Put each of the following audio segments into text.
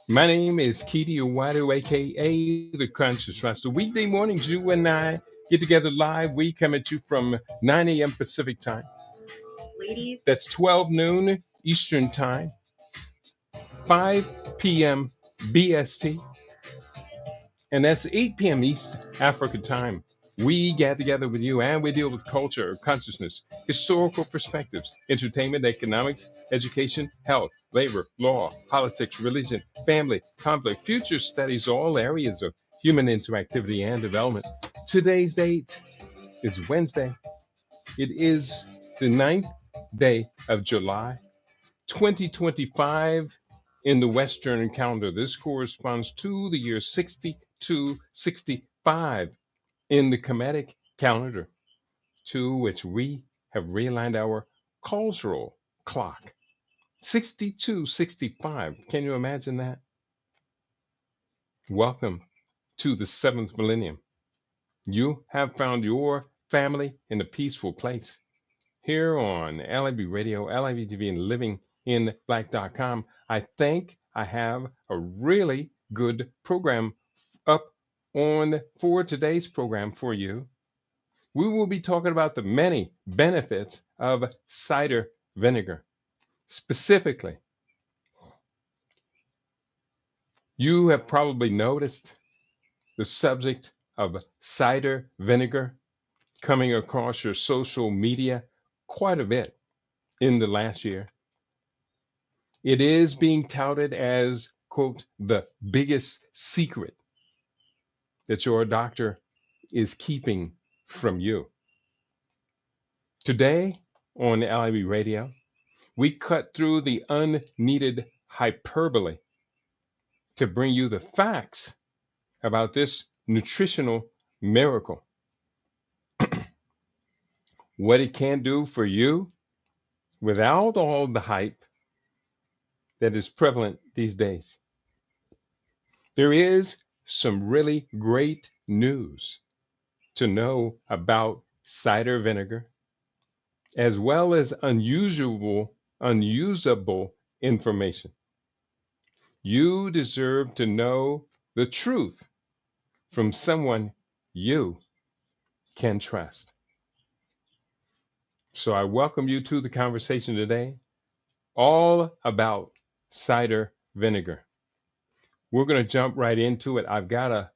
My name is Keity Uwadu, aka the Conscious Master. Weekday mornings, you and I get together live. We come at you from 9 a.m. Pacific time. That's 12 noon Eastern time, 5 p.m. BST, and that's 8 p.m. East Africa time. We get together with you and we deal with culture, consciousness, historical perspectives, entertainment, economics, education, health, labor, law, politics, religion, family, conflict, future studies, all areas of human interactivity and development. Today's date is Wednesday. It is the 9th day of July, 2025 in the Western calendar. This corresponds to the year 6265 in the Kemetic calendar, to which we have realigned our cultural clock. 6265. Can you imagine that? Welcome to the seventh millennium. You have found your family in a peaceful place. Here on LIB Radio, LIB TV, and livinginblack.com, I think I have a really good program up on for today's program for you. We will be talking about the many benefits of cider vinegar. Specifically, you have probably noticed the subject of cider vinegar coming across your social media quite a bit in the last year. It is being touted as, quote, the biggest secret that your doctor is keeping from you. Today on LIB Radio, we cut through the unneeded hyperbole to bring you the facts about this nutritional miracle, what it can do for you without all the hype that is prevalent these days. There is some really great news to know about cider vinegar, as well as unusable information. You deserve to know the truth from someone you can trust. So I welcome you to the conversation today, all about cider vinegar. We're going to jump right into it. I've got a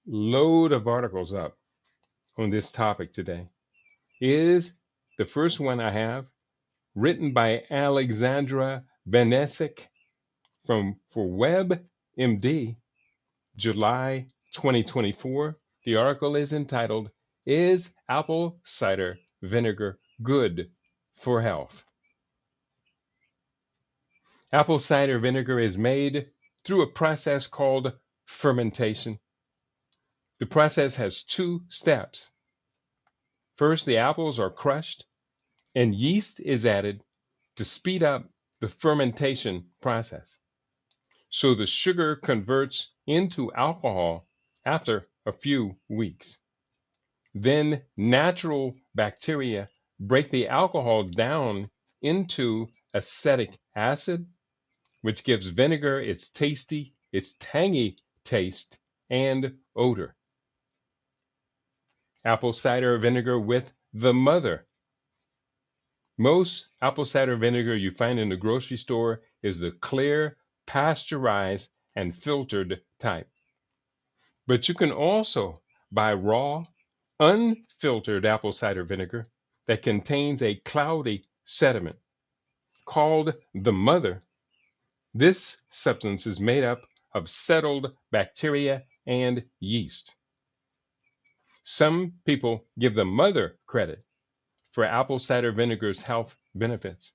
load of articles up on this topic today. Is the first one I have written by Alexandra Vanesic for WebMD, July 2024. The article is entitled, Is Apple Cider Vinegar Good for Health? Apple cider vinegar is made through a process called fermentation. The process has two steps. First, the apples are crushed and yeast is added to speed up the fermentation process. So the sugar converts into alcohol after a few weeks. Then natural bacteria break the alcohol down into acetic acid, which gives vinegar its tangy taste and odor. Apple cider vinegar with the mother. Most apple cider vinegar you find in the grocery store is the clear, pasteurized, and filtered type. But you can also buy raw, unfiltered apple cider vinegar that contains a cloudy sediment called the mother. This substance is made up of settled bacteria and yeast. Some people give the mother credit for apple cider vinegar's health benefits,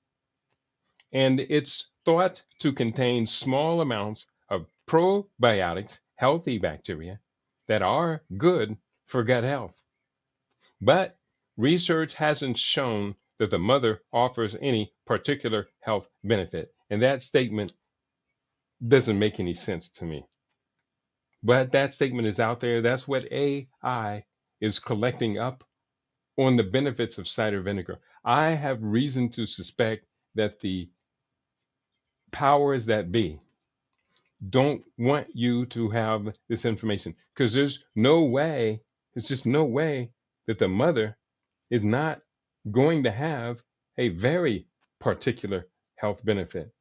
and it's thought to contain small amounts of probiotics, healthy bacteria, that are good for gut health. But Research hasn't shown that the mother offers any particular health benefit. And that statement doesn't make any sense to me. But that statement is out there. That's what AI is collecting up on the benefits of cider vinegar. I have reason to suspect that the powers that be don't want you to have this information because there's just no way that the mother is not going to have a very particular health benefit.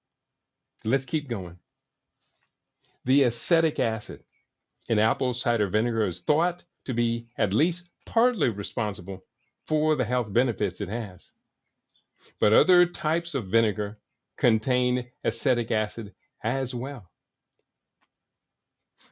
Let's keep going. The acetic acid in apple cider vinegar is thought to be at least partly responsible for the health benefits it has. But other types of vinegar contain acetic acid as well.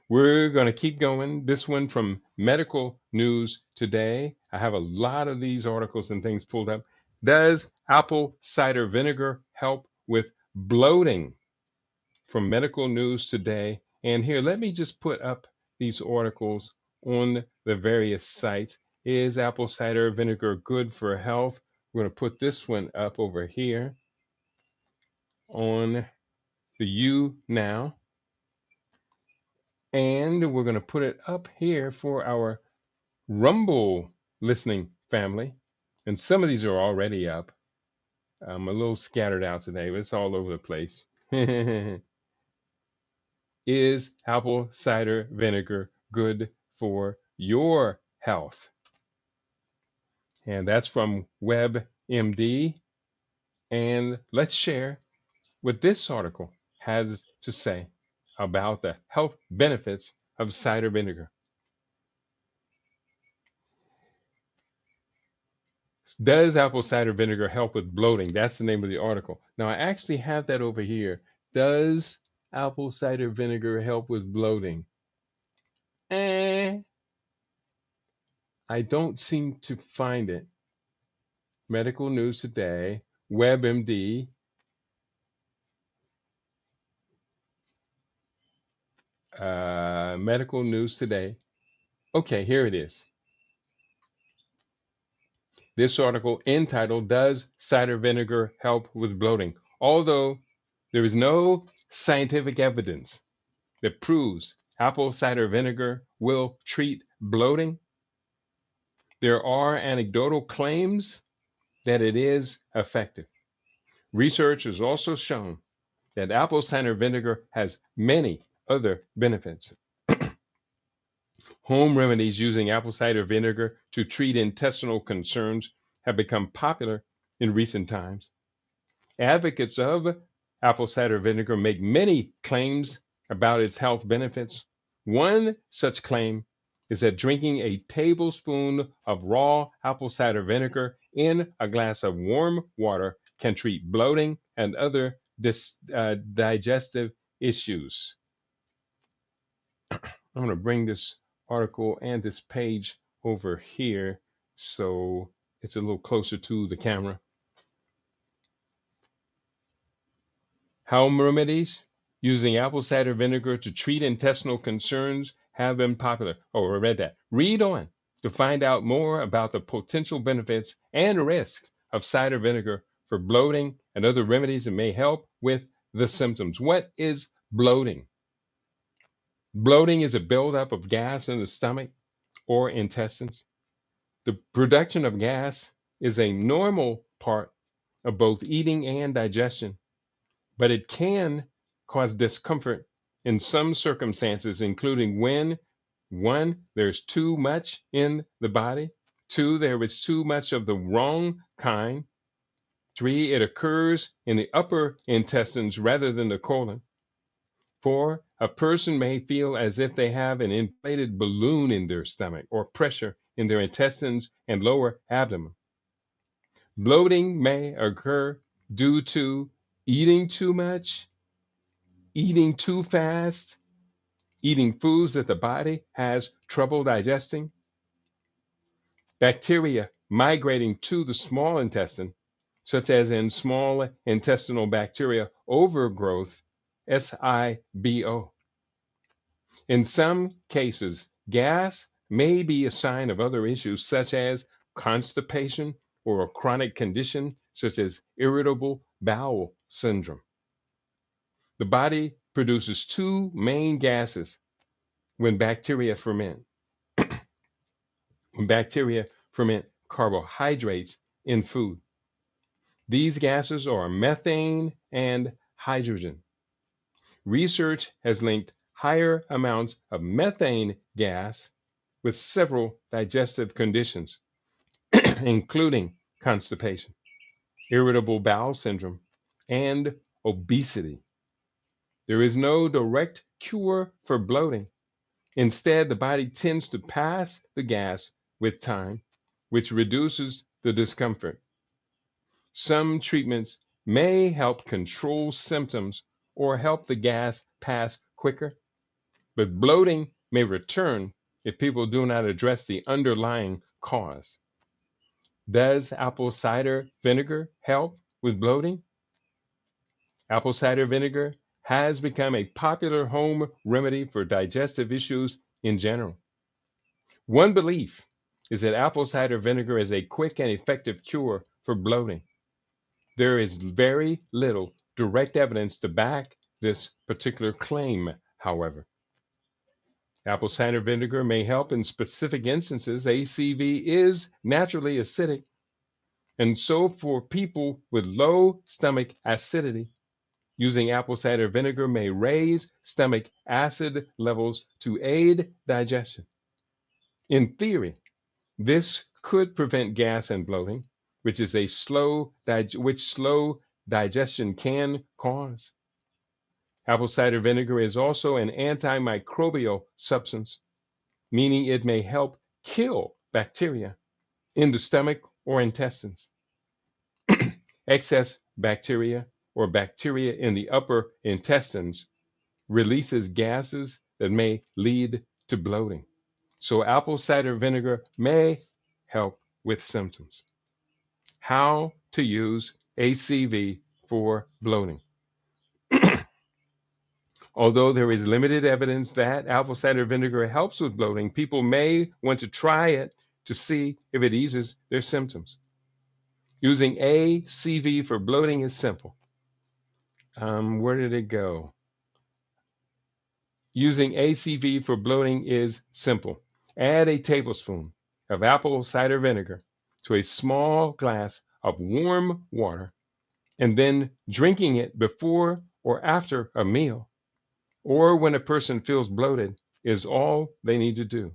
We're going to keep going. This one from Medical News Today. I have a lot of these articles and things pulled up. Does apple cider vinegar help with bloating? From Medical News Today. And here, let me just put up these articles on the various sites. Is apple cider vinegar good for health? We're going to put this one up over here on the U Now. And we're going to put it up here for our Rumble listening family. And some of these are already up. I'm a little scattered out today, but it's all over the place. Is apple cider vinegar good for your health? And that's from WebMD. And let's share what this article has to say about the health benefits of cider vinegar. Does apple cider vinegar help with bloating? That's the name of the article. Now, I actually have that over here. Does apple cider vinegar help with bloating? I don't seem to find it. Medical News Today, WebMD. Medical News Today. Okay, here it is. This article entitled, Does Cider Vinegar Help with Bloating? Although there is no scientific evidence that proves apple cider vinegar will treat bloating, there are anecdotal claims that it is effective. Research has also shown that apple cider vinegar has many other benefits. Home remedies using apple cider vinegar to treat intestinal concerns have become popular in recent times. Advocates of apple cider vinegar make many claims about its health benefits. One such claim is that drinking a tablespoon of raw apple cider vinegar in a glass of warm water can treat bloating and other digestive issues. I'm going to bring this article and this page over here so it's a little closer to the camera. Home remedies using apple cider vinegar to treat intestinal concerns have been popular. Oh, I read that. Read on to find out more about the potential benefits and risks of cider vinegar for bloating and other remedies that may help with the symptoms. What is bloating? Bloating is a buildup of gas in the stomach or intestines. The production of gas is a normal part of both eating and digestion, but it can cause discomfort in some circumstances, including when, one, there's too much in the body, two, there is too much of the wrong kind, three, it occurs in the upper intestines rather than the colon, four, a person may feel as if they have an inflated balloon in their stomach or pressure in their intestines and lower abdomen. Bloating may occur due to eating too much, eating too fast, eating foods that the body has trouble digesting, bacteria migrating to the small intestine, such as in small intestinal bacteria overgrowth, SIBO. In some cases, gas may be a sign of other issues such as constipation, or a chronic condition such as irritable bowel syndrome. The body produces two main gases when bacteria ferment. When bacteria ferment carbohydrates in food, these gases are methane and hydrogen. Research has linked higher amounts of methane gas with several digestive conditions, including constipation, irritable bowel syndrome, and obesity. There is no direct cure for bloating. Instead, the body tends to pass the gas with time, which reduces the discomfort. Some treatments may help control symptoms or help the gas pass quicker, but bloating may return if people do not address the underlying cause. Does apple cider vinegar help with bloating? Apple cider vinegar has become a popular home remedy for digestive issues in general. One belief is that apple cider vinegar is a quick and effective cure for bloating. There is very little direct evidence to back this particular claim, however. Apple cider vinegar may help in specific instances. ACV is naturally acidic, and so for people with low stomach acidity, using apple cider vinegar may raise stomach acid levels to aid digestion. In theory, this could prevent gas and bloating, which slow digestion can cause. Apple cider vinegar is also an antimicrobial substance, meaning it may help kill bacteria in the stomach or intestines. Excess bacteria or bacteria in the upper intestines releases gases that may lead to bloating. So apple cider vinegar may help with symptoms. How to use ACV for bloating. Although there is limited evidence that apple cider vinegar helps with bloating, people may want to try it to see if it eases their symptoms. Using ACV for bloating is simple. Where did it go? Using ACV for bloating is simple. Add a tablespoon of apple cider vinegar to a small glass of warm water, and then drinking it before or after a meal, or when a person feels bloated, is all they need to do.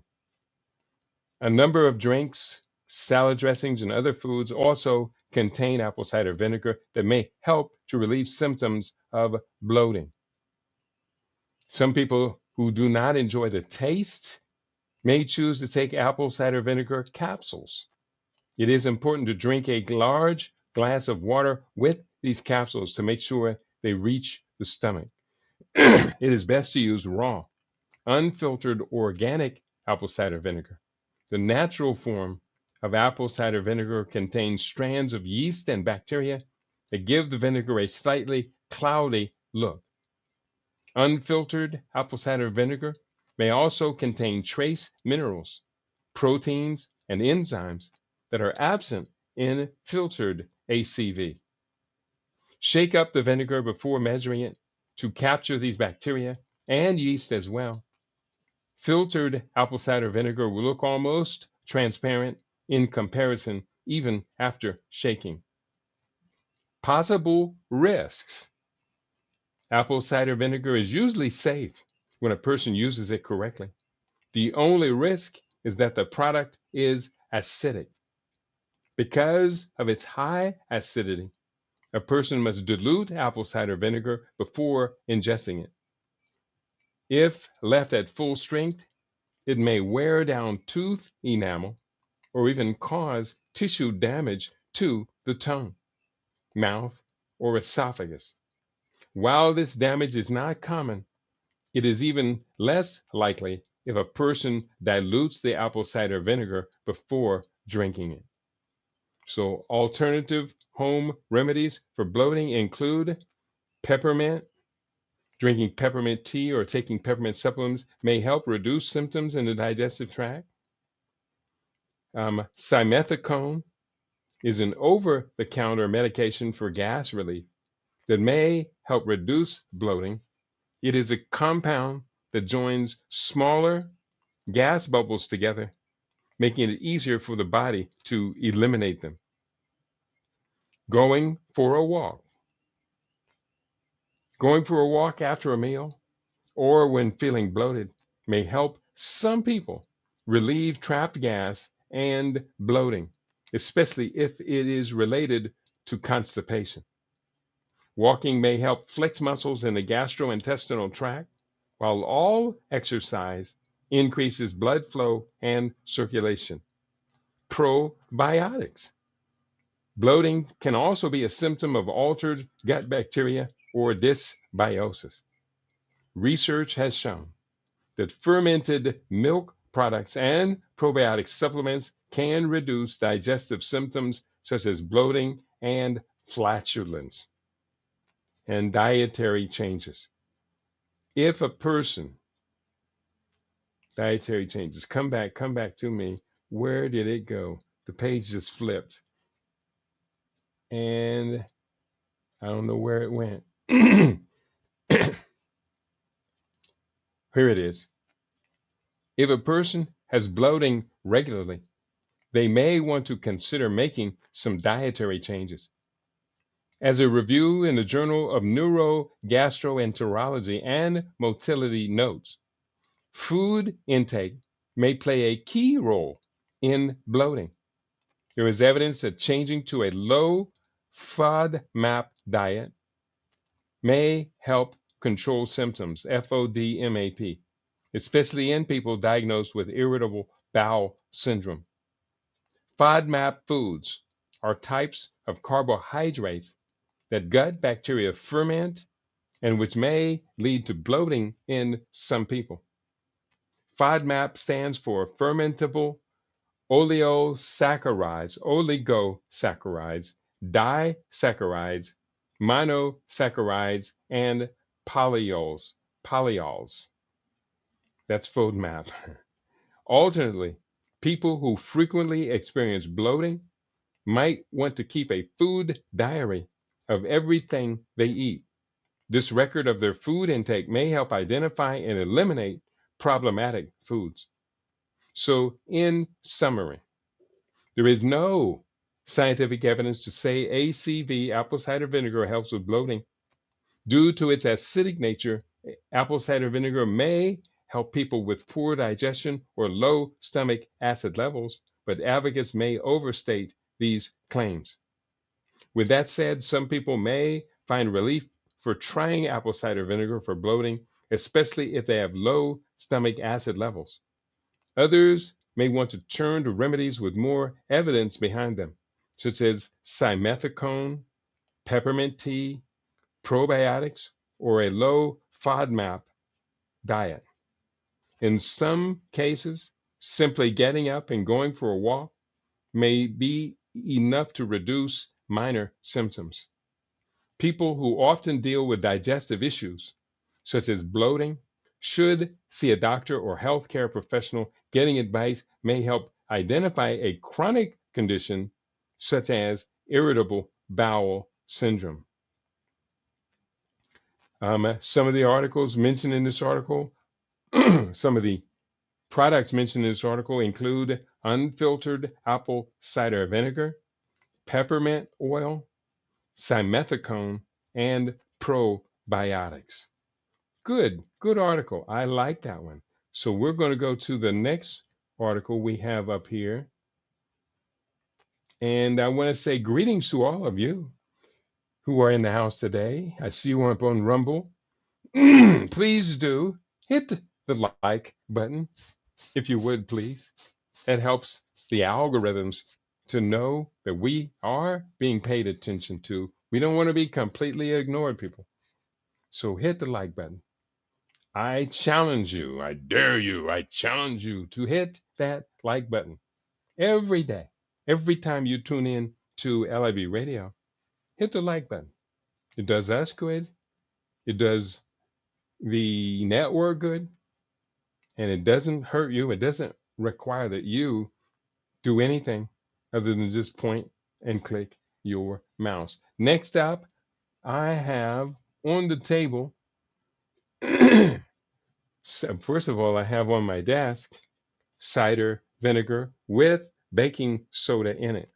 A number of drinks, salad dressings, and other foods also contain apple cider vinegar that may help to relieve symptoms of bloating. Some people who do not enjoy the taste may choose to take apple cider vinegar capsules. It is important to drink a large glass of water with these capsules to make sure they reach the stomach. It is best to use raw, unfiltered organic apple cider vinegar. The natural form of apple cider vinegar contains strands of yeast and bacteria that give the vinegar a slightly cloudy look. Unfiltered apple cider vinegar may also contain trace minerals, proteins, and enzymes that are absent in filtered ACV. Shake up the vinegar before measuring it to capture these bacteria and yeast as well. Filtered apple cider vinegar will look almost transparent in comparison even after shaking. Possible risks. Apple cider vinegar is usually safe when a person uses it correctly. The only risk is that the product is acidic. Because of its high acidity, a person must dilute apple cider vinegar before ingesting it. If left at full strength, it may wear down tooth enamel or even cause tissue damage to the tongue, mouth, or esophagus. While this damage is not common, it is even less likely if a person dilutes the apple cider vinegar before drinking it. So, alternative home remedies for bloating include peppermint. Drinking peppermint tea or taking peppermint supplements may help reduce symptoms in the digestive tract. Simethicone is an over-the-counter medication for gas relief that may help reduce bloating. It is a compound that joins smaller gas bubbles together, making it easier for the body to eliminate them. Going for a walk. Going for a walk after a meal or when feeling bloated may help some people relieve trapped gas and bloating, especially if it is related to constipation. Walking may help flex muscles in the gastrointestinal tract, while all exercise increases blood flow and circulation. Probiotics. Bloating can also be a symptom of altered gut bacteria or dysbiosis. Research has shown that fermented milk products and probiotic supplements can reduce digestive symptoms such as bloating and flatulence. And dietary changes. If a person, dietary changes, come back to me. Where did it go? The page just flipped. And I don't know where it went. Here it is. If a person has bloating regularly, they may want to consider making some dietary changes. As a review in the Journal of Neurogastroenterology and Motility notes, food intake may play a key role in bloating. There is evidence that changing to a low FODMAP diet may help control symptoms, FODMAP, especially in people diagnosed with irritable bowel syndrome. FODMAP foods are types of carbohydrates that gut bacteria ferment and which may lead to bloating in some people. FODMAP stands for fermentable oligosaccharides, disaccharides, monosaccharides, and polyols. That's FODMAP. Alternately, people who frequently experience bloating might want to keep a food diary of everything they eat. This record of their food intake may help identify and eliminate problematic foods. So, in summary, there is no scientific evidence to say ACV, apple cider vinegar, helps with bloating. Due to its acidic nature, apple cider vinegar may help people with poor digestion or low stomach acid levels, but advocates may overstate these claims. With that said, some people may find relief for trying apple cider vinegar for bloating, especially if they have low stomach acid levels. Others may want to turn to remedies with more evidence behind them, such as simethicone, peppermint tea, probiotics, or a low FODMAP diet. In some cases, simply getting up and going for a walk may be enough to reduce minor symptoms. People who often deal with digestive issues, such as bloating, should see a doctor or healthcare professional. Getting advice may help identify a chronic condition, such as irritable bowel syndrome. Some of the articles mentioned in this article, some of the products mentioned in this article include unfiltered apple cider vinegar, peppermint oil, simethicone, and probiotics. Good article. I like that one. So we're going to go to the next article we have up here. And I want to say greetings to all of you who are in the house today. I see you up on Rumble. Please do hit the like button, if you would, please. That helps the algorithms to know that we are being paid attention to. We don't want to be completely ignored, people. So hit the like button. I challenge you, I dare you, I challenge you to hit that like button every day. Every time you tune in to LIV Radio, hit the like button. It does us good. It does the network good. And it doesn't hurt you. It doesn't require that you do anything other than just point and click your mouse. Next up, I have on the table, so first of all, I have on my desk cider vinegar with baking soda in it.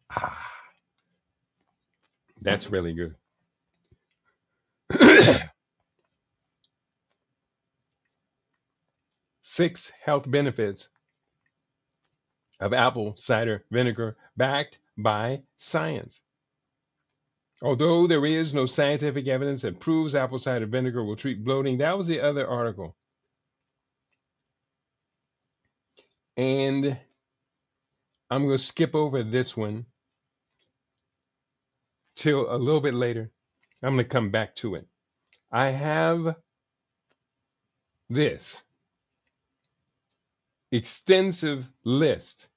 Ah, that's really good. 6 health benefits of apple cider vinegar backed by science. Although there is no scientific evidence that proves apple cider vinegar will treat bloating, that was the other article. And I'm going to skip over this one till a little bit later. I'm going to come back to it. I have this extensive list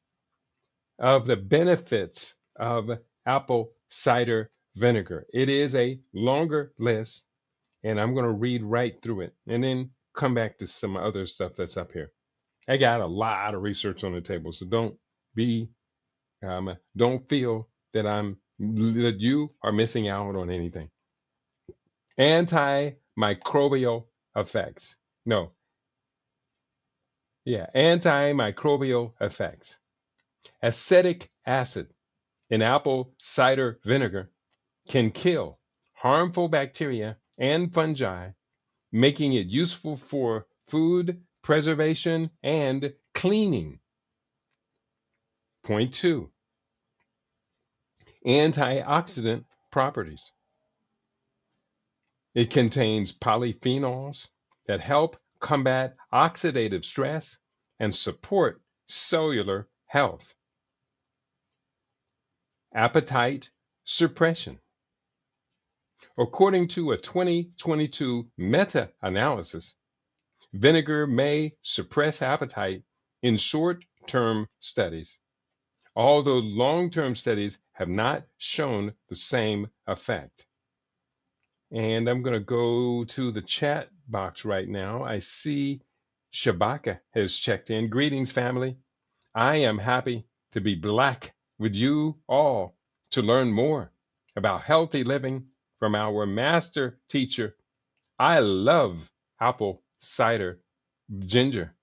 of the benefits of apple cider vinegar. It is a longer list, and I'm going to read right through it and then come back to some other stuff that's up here. I got a lot of research on the table, so don't feel that you are missing out on anything. Antimicrobial effects. No. Yeah, antimicrobial effects. Acetic acid in apple cider vinegar can kill harmful bacteria and fungi, making it useful for food preservation and cleaning. Point 2. Antioxidant properties. It contains polyphenols that help combat oxidative stress and support cellular health. Appetite suppression. According to a 2022 meta-analysis, vinegar may suppress appetite in short-term studies, although long-term studies have not shown the same effect. And I'm going to go to the chat box right now. I see Shabaka has checked in. Greetings, family. I am happy to be black with you all to learn more about healthy living from our master teacher. I love apple cider ginger.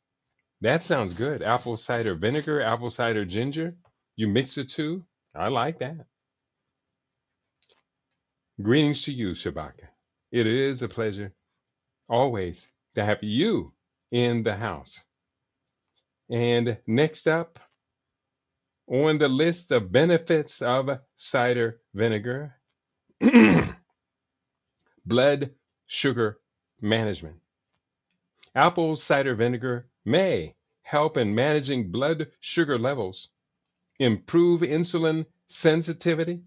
That sounds good. Apple cider vinegar, apple cider ginger. You mix the two. I like that. Greetings to you, Shabaka. It is a pleasure always to have you in the house. And next up on the list of benefits of cider vinegar, blood sugar management. Apple cider vinegar may help in managing blood sugar levels, improve insulin sensitivity,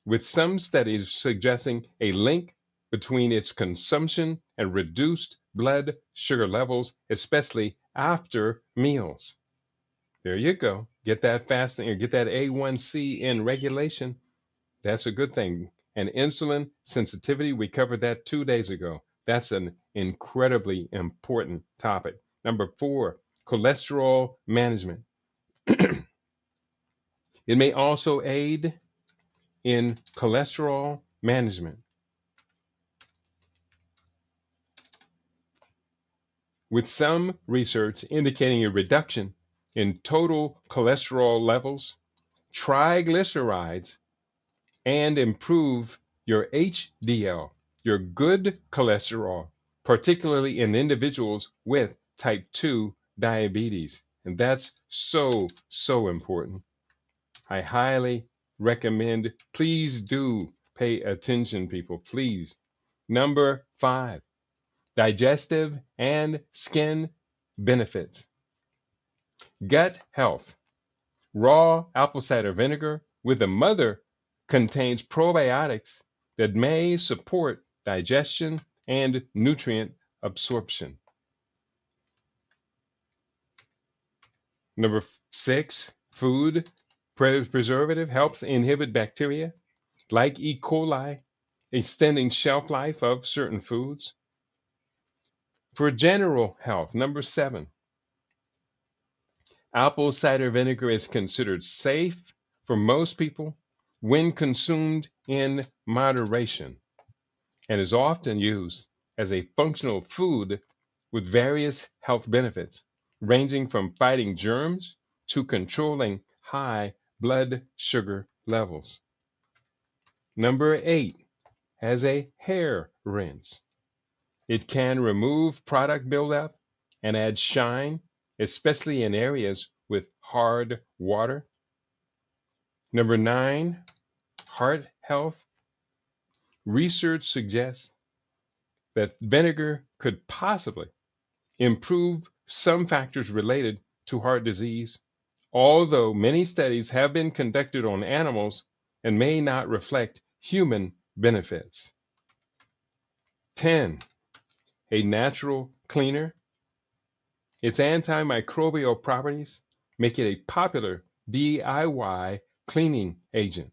with some studies suggesting a link between its consumption and reduced blood sugar levels, especially after meals. There you go. Get that fasting or get that A1C in regulation. That's a good thing. And insulin sensitivity, we covered that 2 days ago. That's an incredibly important topic. Number 4, cholesterol management. It may also aid in cholesterol management, with some research indicating a reduction in total cholesterol levels, triglycerides, and improve your HDL, your good cholesterol, particularly in individuals with type 2 diabetes. And that's so important. I highly recommend, please do pay attention, people, please. Number 5, digestive and skin benefits. Gut health. Raw apple cider vinegar with the mother contains probiotics that may support digestion and nutrient absorption. Number 6, food preservative helps inhibit bacteria like E. coli extending shelf life of certain foods. For general health, number 7, apple cider vinegar is considered safe for most people when consumed in moderation and is often used as a functional food with various health benefits, ranging from fighting germs to controlling high blood sugar levels. Number 8, as a hair rinse. It can remove product buildup and add shine, especially in areas with hard water. Number 9, heart health. Research suggests that vinegar could possibly improve some factors related to heart disease, although many studies have been conducted on animals and may not reflect human benefits. 10, a natural cleaner. Its antimicrobial properties make it a popular DIY cleaning agent.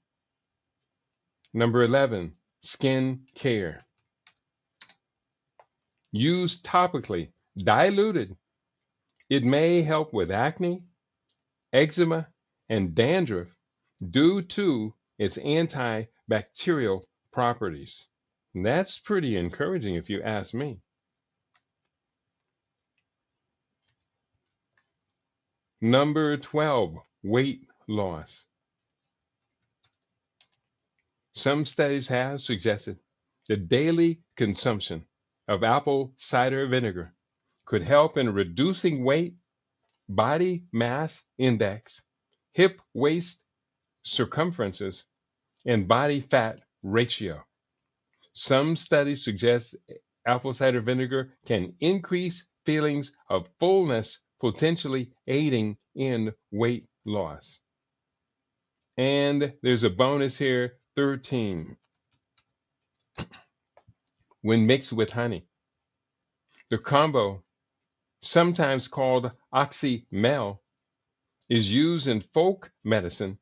Number 11, skin care. Used topically, diluted, it may help with acne, eczema, and dandruff due to its antibacterial properties. And that's pretty encouraging if you ask me. Number 12, weight loss. Some studies have suggested that daily consumption of apple cider vinegar could help in reducing weight, body mass index, hip waist circumferences, and body fat ratio. Some studies suggest apple cider vinegar can increase feelings of fullness, potentially aiding in weight loss. And there's a bonus here, 13. When mixed with honey, the combo, sometimes called oxymel, is used in folk medicine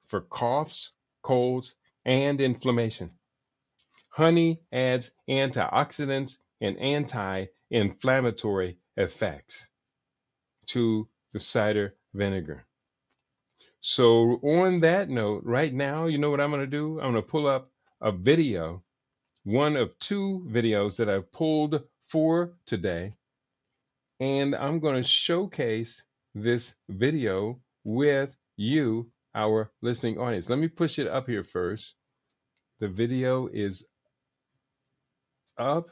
for coughs, colds, and inflammation. Honey adds antioxidants and anti-inflammatory effects to the cider vinegar. So on that note, right now, you know what I'm going to do? I'm going to pull up a video, one of 2 videos that I've pulled for today, and I'm going to showcase this video with you, our listening audience. Let me push it up here first. The video is up,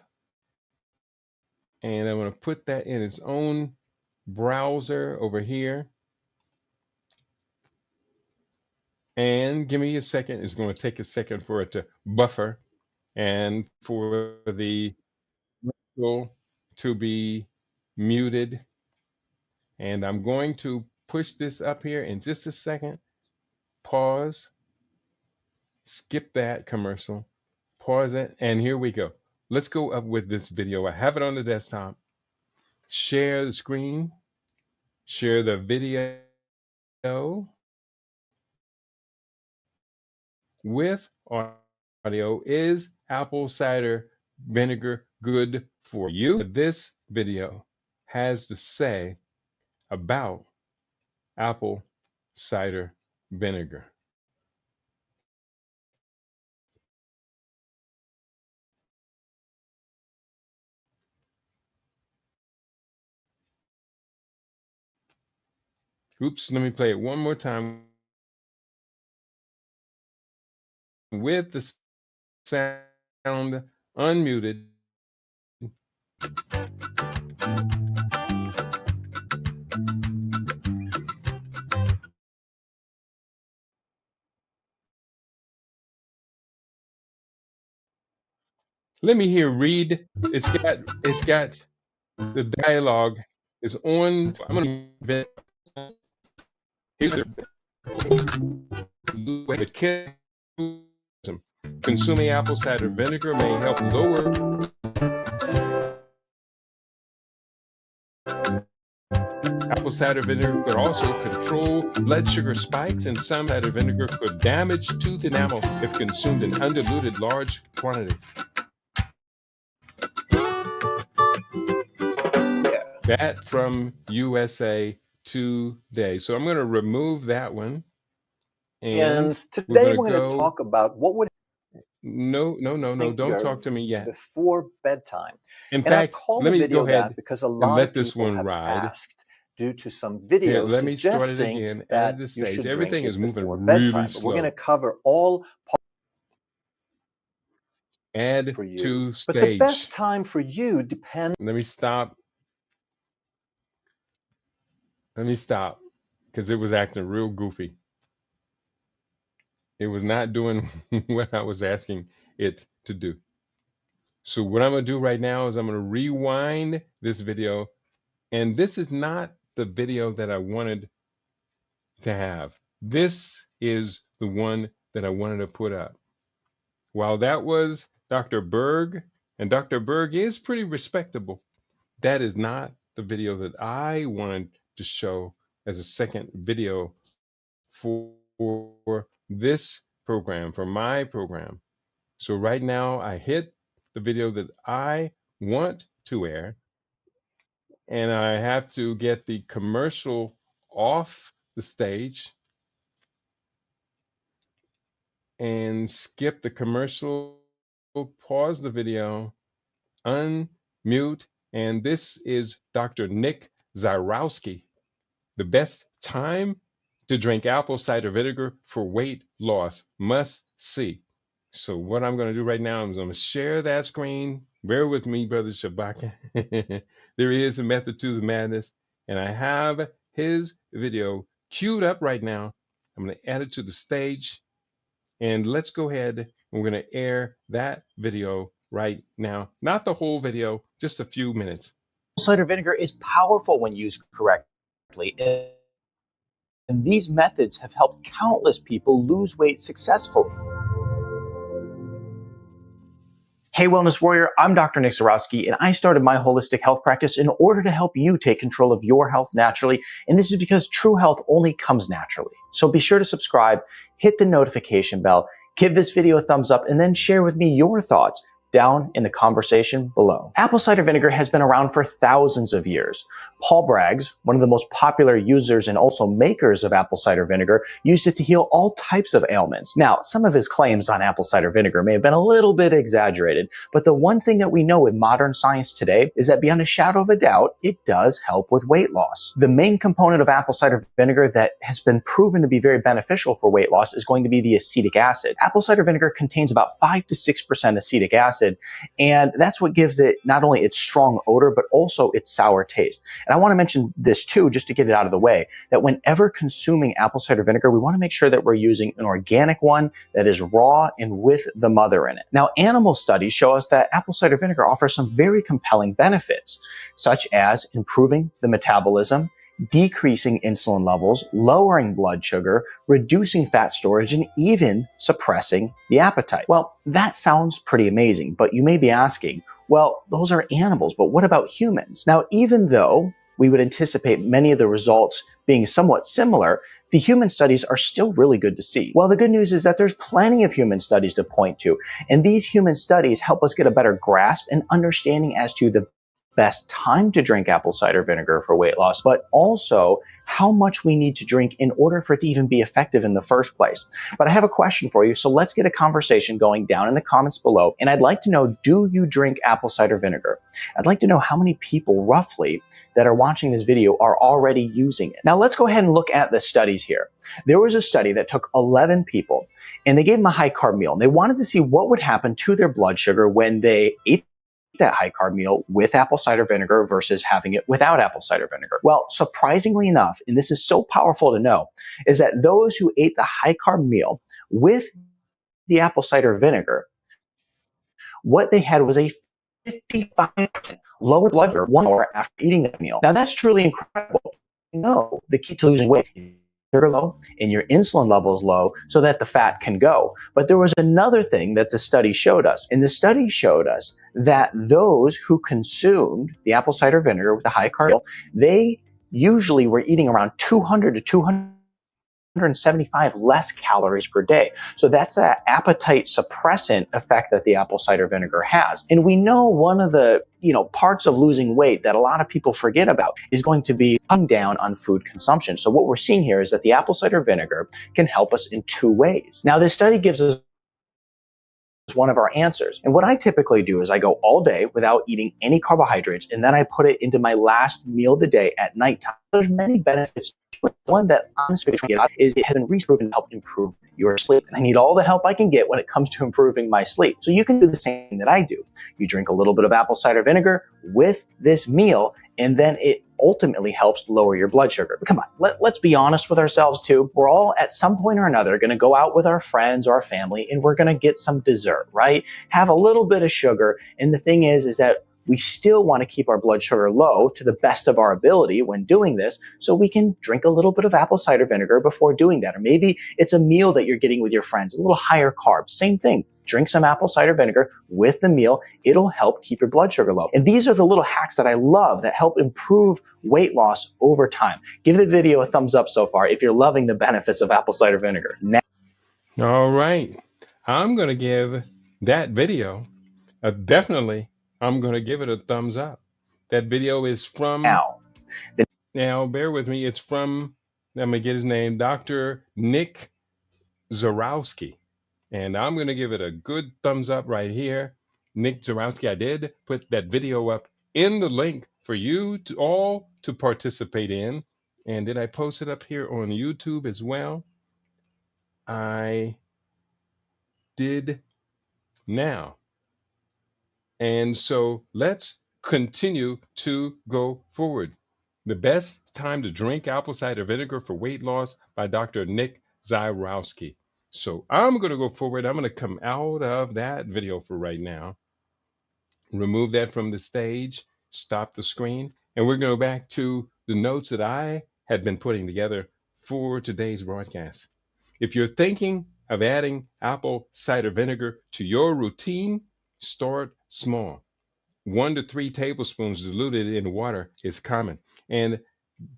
and I'm going to put that in its own browser over here. And give me a second. It's going to take a second for it to buffer and for the commercial to be muted. And I'm going to push this up here in just a second. Pause. Skip that commercial. Pause it. And here we go. Let's go up with this video. I have it on the desktop. Share the screen. Share the video with audio. Is apple cider vinegar good for you? This video has to say about apple cider vinegar. Oops, let me play it one more time with the sound unmuted. Let me hear read. It's got the dialogue is on. I'm gonna here's the consuming apple cider vinegar may help lower Apple cider vinegar could also control blood sugar spikes, and some cider vinegar could damage tooth enamel if consumed in undiluted large quantities. That from USA Today. So I'm going to remove that one, and we're today going to we're going to go. talk about what would No, don't talk to me yet. Before bedtime. In And I fact, call let the me go video that ahead because a and lot let of this people one have ride. asked due to some Here, videos let me start it suggesting again. that Edit the you stage. should Everything drink is it moving before really bedtime. But we're going to slow. cover all Add for you. to But the best stage. time for you depends. Let me stop. Let me stop, because it was acting real goofy. It was not doing what I was asking it to do. So what I'm going to do right now is I'm going to rewind this video. And this is not the video that I wanted to have. This is the one that I wanted to put up. While that was Dr. Berg, and Dr. Berg is pretty respectable, that is not the video that I wanted to show as a second video for this program, for my program. So right now I hit the video that I want to air, and I have to get the commercial off the stage and skip the commercial, pause the video, unmute, and this is Dr. Nick Zyrowski. The best time to drink apple cider vinegar for weight loss, must see. So what I'm going to do right now is I'm going to share that screen. Bear with me, Brother Shabaka. There is a method to the madness, and I have his video queued up right now. I'm going to add it to the stage, and let's go ahead. We're going to air that video right now. Not the whole video, just a few minutes. Cider vinegar is powerful when used correctly, and these methods have helped countless people lose weight successfully. Hey Wellness Warrior, I'm Dr. Nick Zarowski, and I started my holistic health practice in order to help you take control of your health naturally, and this is because true health only comes naturally. So be sure to subscribe, hit the notification bell, give this video a thumbs up, and then share with me your thoughts down in the conversation below. Apple cider vinegar has been around for thousands of years. Paul Braggs, one of the most popular users and also makers of apple cider vinegar, used it to heal all types of ailments. Now, some of his claims on apple cider vinegar may have been a little bit exaggerated, but the one thing that we know with modern science today is that beyond a shadow of a doubt, it does help with weight loss. The main component of apple cider vinegar that has been proven to be very beneficial for weight loss is going to be the acetic acid. Apple cider vinegar contains about 5 to 6% acetic acid, and that's what gives it not only its strong odor, but also its sour taste. And I want to mention this too, just to get it out of the way, that whenever consuming apple cider vinegar, we want to make sure that we're using an organic one that is raw and with the mother in it. Now, animal studies show us that apple cider vinegar offers some very compelling benefits, such as improving the metabolism, decreasing insulin levels, lowering blood sugar, reducing fat storage, and even suppressing the appetite. Well, that sounds pretty amazing, but you may be asking, well, those are animals, but what about humans? Now, even though we would anticipate many of the results being somewhat similar, the human studies are still really good to see. Well, the good news is that there's plenty of human studies to point to, and these human studies help us get a better grasp and understanding as to the best time to drink apple cider vinegar for weight loss, but also how much we need to drink in order for it to even be effective in the first place. But I have a question for you, so let's get a conversation going down in the comments below. And I'd like to know, do you drink apple cider vinegar? I'd like to know how many people roughly that are watching this video are already using it. Now let's go ahead and look at the studies here. There was a study that took 11 people and they gave them a high carb meal. And they wanted to see what would happen to their blood sugar when they ate that high carb meal with apple cider vinegar versus having it without apple cider vinegar. Well, surprisingly enough, and this is so powerful to know, is that those who ate the high carb meal with the apple cider vinegar, what they had was a 55% lower blood sugar 1 hour after eating that meal. Now that's truly incredible. No, the key to losing weight is sugar low and your insulin levels low so that the fat can go. But there was another thing that the study showed us. And the study showed us that those who consumed the apple cider vinegar with the high carb, they usually we're eating around 200 to 275 less calories per day. So that's that appetite suppressant effect that the apple cider vinegar has. And we know one of the parts of losing weight that a lot of people forget about is going to be cutting down on food consumption. So what we're seeing here is that the apple cider vinegar can help us in two ways. Now, this study gives us one of our answers. And what I typically do is I go all day without eating any carbohydrates, and then I put it into my last meal of the day at nighttime. There's many benefits to it. One that I'm especially about is it has been proven to help improve your sleep. And I need all the help I can get when it comes to improving my sleep. So you can do the same thing that I do. You drink a little bit of apple cider vinegar with this meal, and then it ultimately helps lower your blood sugar. But come on, let's be honest with ourselves too. We're all at some point or another going to go out with our friends or our family, and we're going to get some dessert, right? Have a little bit of sugar. And the thing is that we still want to keep our blood sugar low to the best of our ability when doing this, so we can drink a little bit of apple cider vinegar before doing that. Or maybe it's a meal that you're getting with your friends, a little higher carb. Same thing. Drink some apple cider vinegar with the meal. It'll help keep your blood sugar low. And these are the little hacks that I love that help improve weight loss over time. Give the video a thumbs up so far if you're loving the benefits of apple cider vinegar. Now, All right. I'm going to give that video definitely, I'm going to give it a thumbs up. That video is from, now bear with me, it's from, let me get his name, Dr. Nick Zarowski. And I'm going to give it a good thumbs up right here. Nick Zarowski, I did put that video up in the link for you to all to participate in. And did I post it up here on YouTube as well? I did now. And so let's continue to go forward. The best time to drink apple cider vinegar for weight loss by Dr. Nick Zarowski. So I'm going to go forward. I'm going to come out of that video for right now. Remove that from the stage. Stop the screen. And we're going to go back to the notes that I had been putting together for today's broadcast. If you're thinking of adding apple cider vinegar to your routine, start small. 1 to 3 tablespoons diluted in water is common. And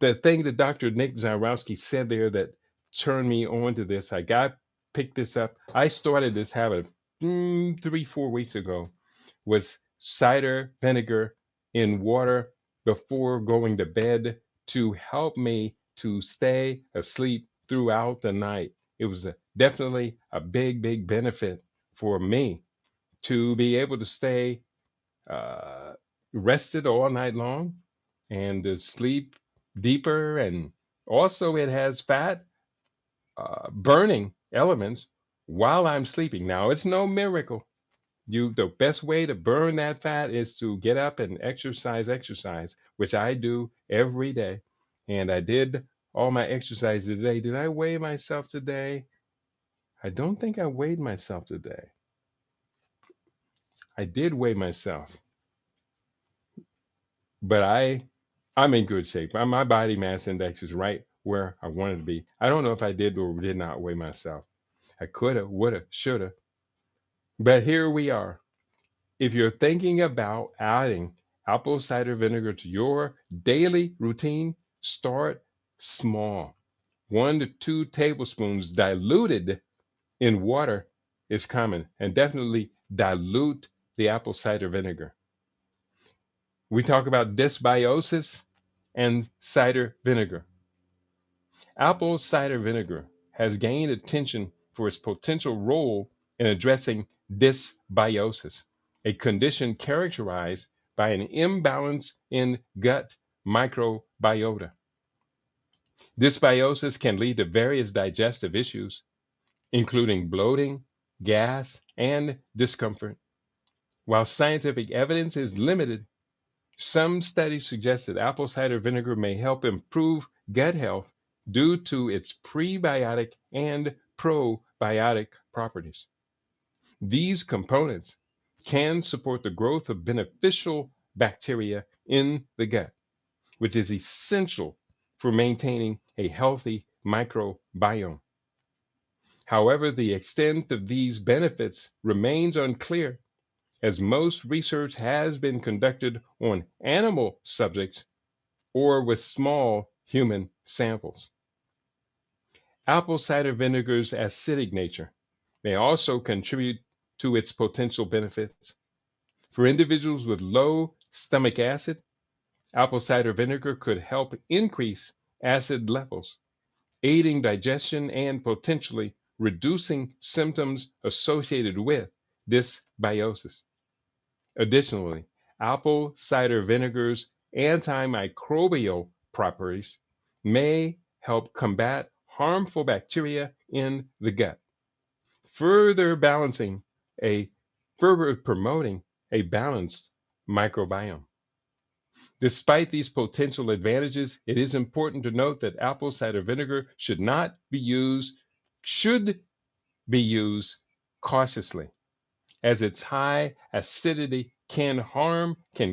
the thing that Dr. Nick Zarowski said there that turned me on to this, picked this up. I started this habit 3-4 weeks ago, was cider vinegar in water before going to bed to help me to stay asleep throughout the night. It was definitely a big benefit for me to be able to stay rested all night long and to sleep deeper. And also it has fat burning elements while I'm sleeping. Now, it's no miracle. The best way to burn that fat is to get up and exercise, which I do every day. And I did all my exercise today. Did I weigh myself today? I don't think I weighed myself today. I did weigh myself, but I'm in good shape. My body mass index is right where I wanted to be. I don't know if I did or did not weigh myself. I coulda, woulda, shoulda. But here we are. If you're thinking about adding apple cider vinegar to your daily routine, start small. 1 to 2 tablespoons diluted in water is common, and definitely dilute the apple cider vinegar. We talk about dysbiosis and cider vinegar. Apple cider vinegar has gained attention for its potential role in addressing dysbiosis, a condition characterized by an imbalance in gut microbiota. Dysbiosis can lead to various digestive issues, including bloating, gas, and discomfort. While scientific evidence is limited, some studies suggest that apple cider vinegar may help improve gut health due to its prebiotic and probiotic properties. These components can support the growth of beneficial bacteria in the gut, which is essential for maintaining a healthy microbiome. However, the extent of these benefits remains unclear, as most research has been conducted on animal subjects or with small human samples. Apple cider vinegar's acidic nature may also contribute to its potential benefits. For individuals with low stomach acid, apple cider vinegar could help increase acid levels, aiding digestion and potentially reducing symptoms associated with dysbiosis. Additionally, apple cider vinegar's antimicrobial properties may help combat harmful bacteria in the gut, further balancing a further promoting a balanced microbiome. Despite these potential advantages, it is important to note that apple cider vinegar should be used cautiously, as its high acidity can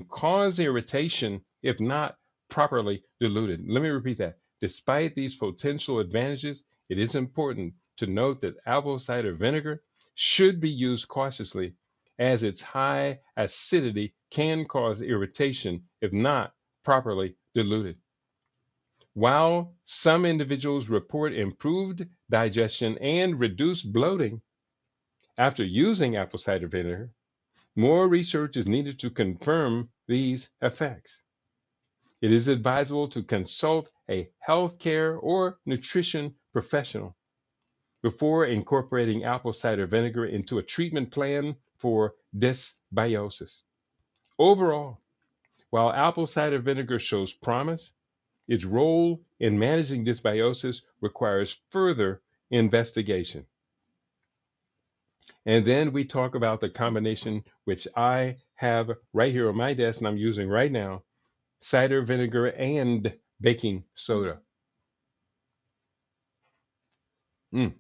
cause irritation if not properly diluted. Let me repeat that. Despite these potential advantages, it is important to note that apple cider vinegar should be used cautiously, as its high acidity can cause irritation if not properly diluted. While some individuals report improved digestion and reduced bloating after using apple cider vinegar, more research is needed to confirm these effects. It is advisable to consult a healthcare or nutrition professional before incorporating apple cider vinegar into a treatment plan for dysbiosis. Overall, while apple cider vinegar shows promise, its role in managing dysbiosis requires further investigation. And then we talk about the combination which I have right here on my desk and I'm using right now: cider vinegar and baking soda. Mm.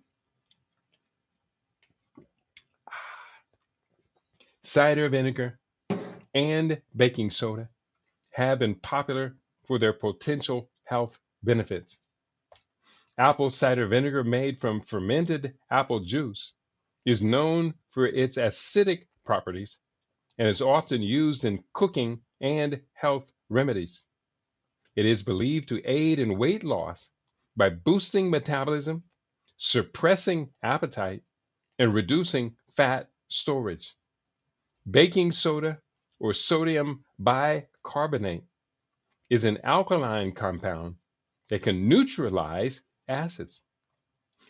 Cider vinegar and baking soda have been popular for their potential health benefits. Apple cider vinegar made from fermented apple juice is known for its acidic properties and is often used in cooking and health remedies. It is believed to aid in weight loss by boosting metabolism, suppressing appetite, and reducing fat storage. Baking soda, or sodium bicarbonate, is an alkaline compound that can neutralize acids.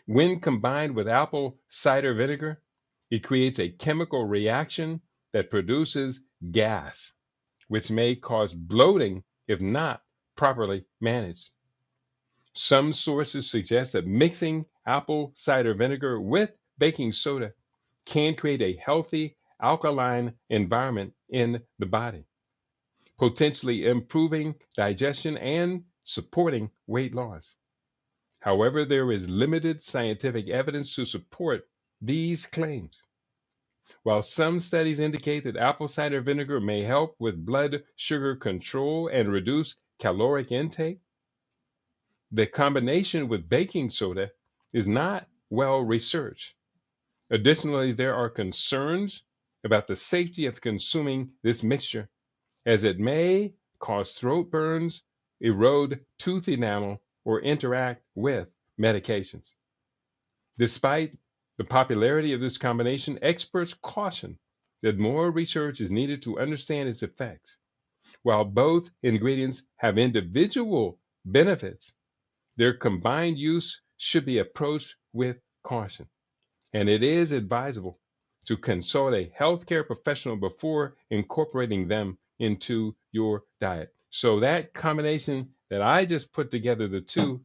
When combined with apple cider vinegar, it creates a chemical reaction that produces gas, which may cause bloating if not properly managed. Some sources suggest that mixing apple cider vinegar with baking soda can create a healthy alkaline environment in the body, potentially improving digestion and supporting weight loss. However, there is limited scientific evidence to support these claims. While some studies indicate that apple cider vinegar may help with blood sugar control and reduce caloric intake, the combination with baking soda is not well researched. Additionally, there are concerns about the safety of consuming this mixture, as it may cause throat burns, erode tooth enamel, or interact with medications. Despite the popularity of this combination, experts caution that more research is needed to understand its effects. While both ingredients have individual benefits, their combined use should be approached with caution, and it is advisable to consult a healthcare professional before incorporating them into your diet. So that combination that I just put together, the two,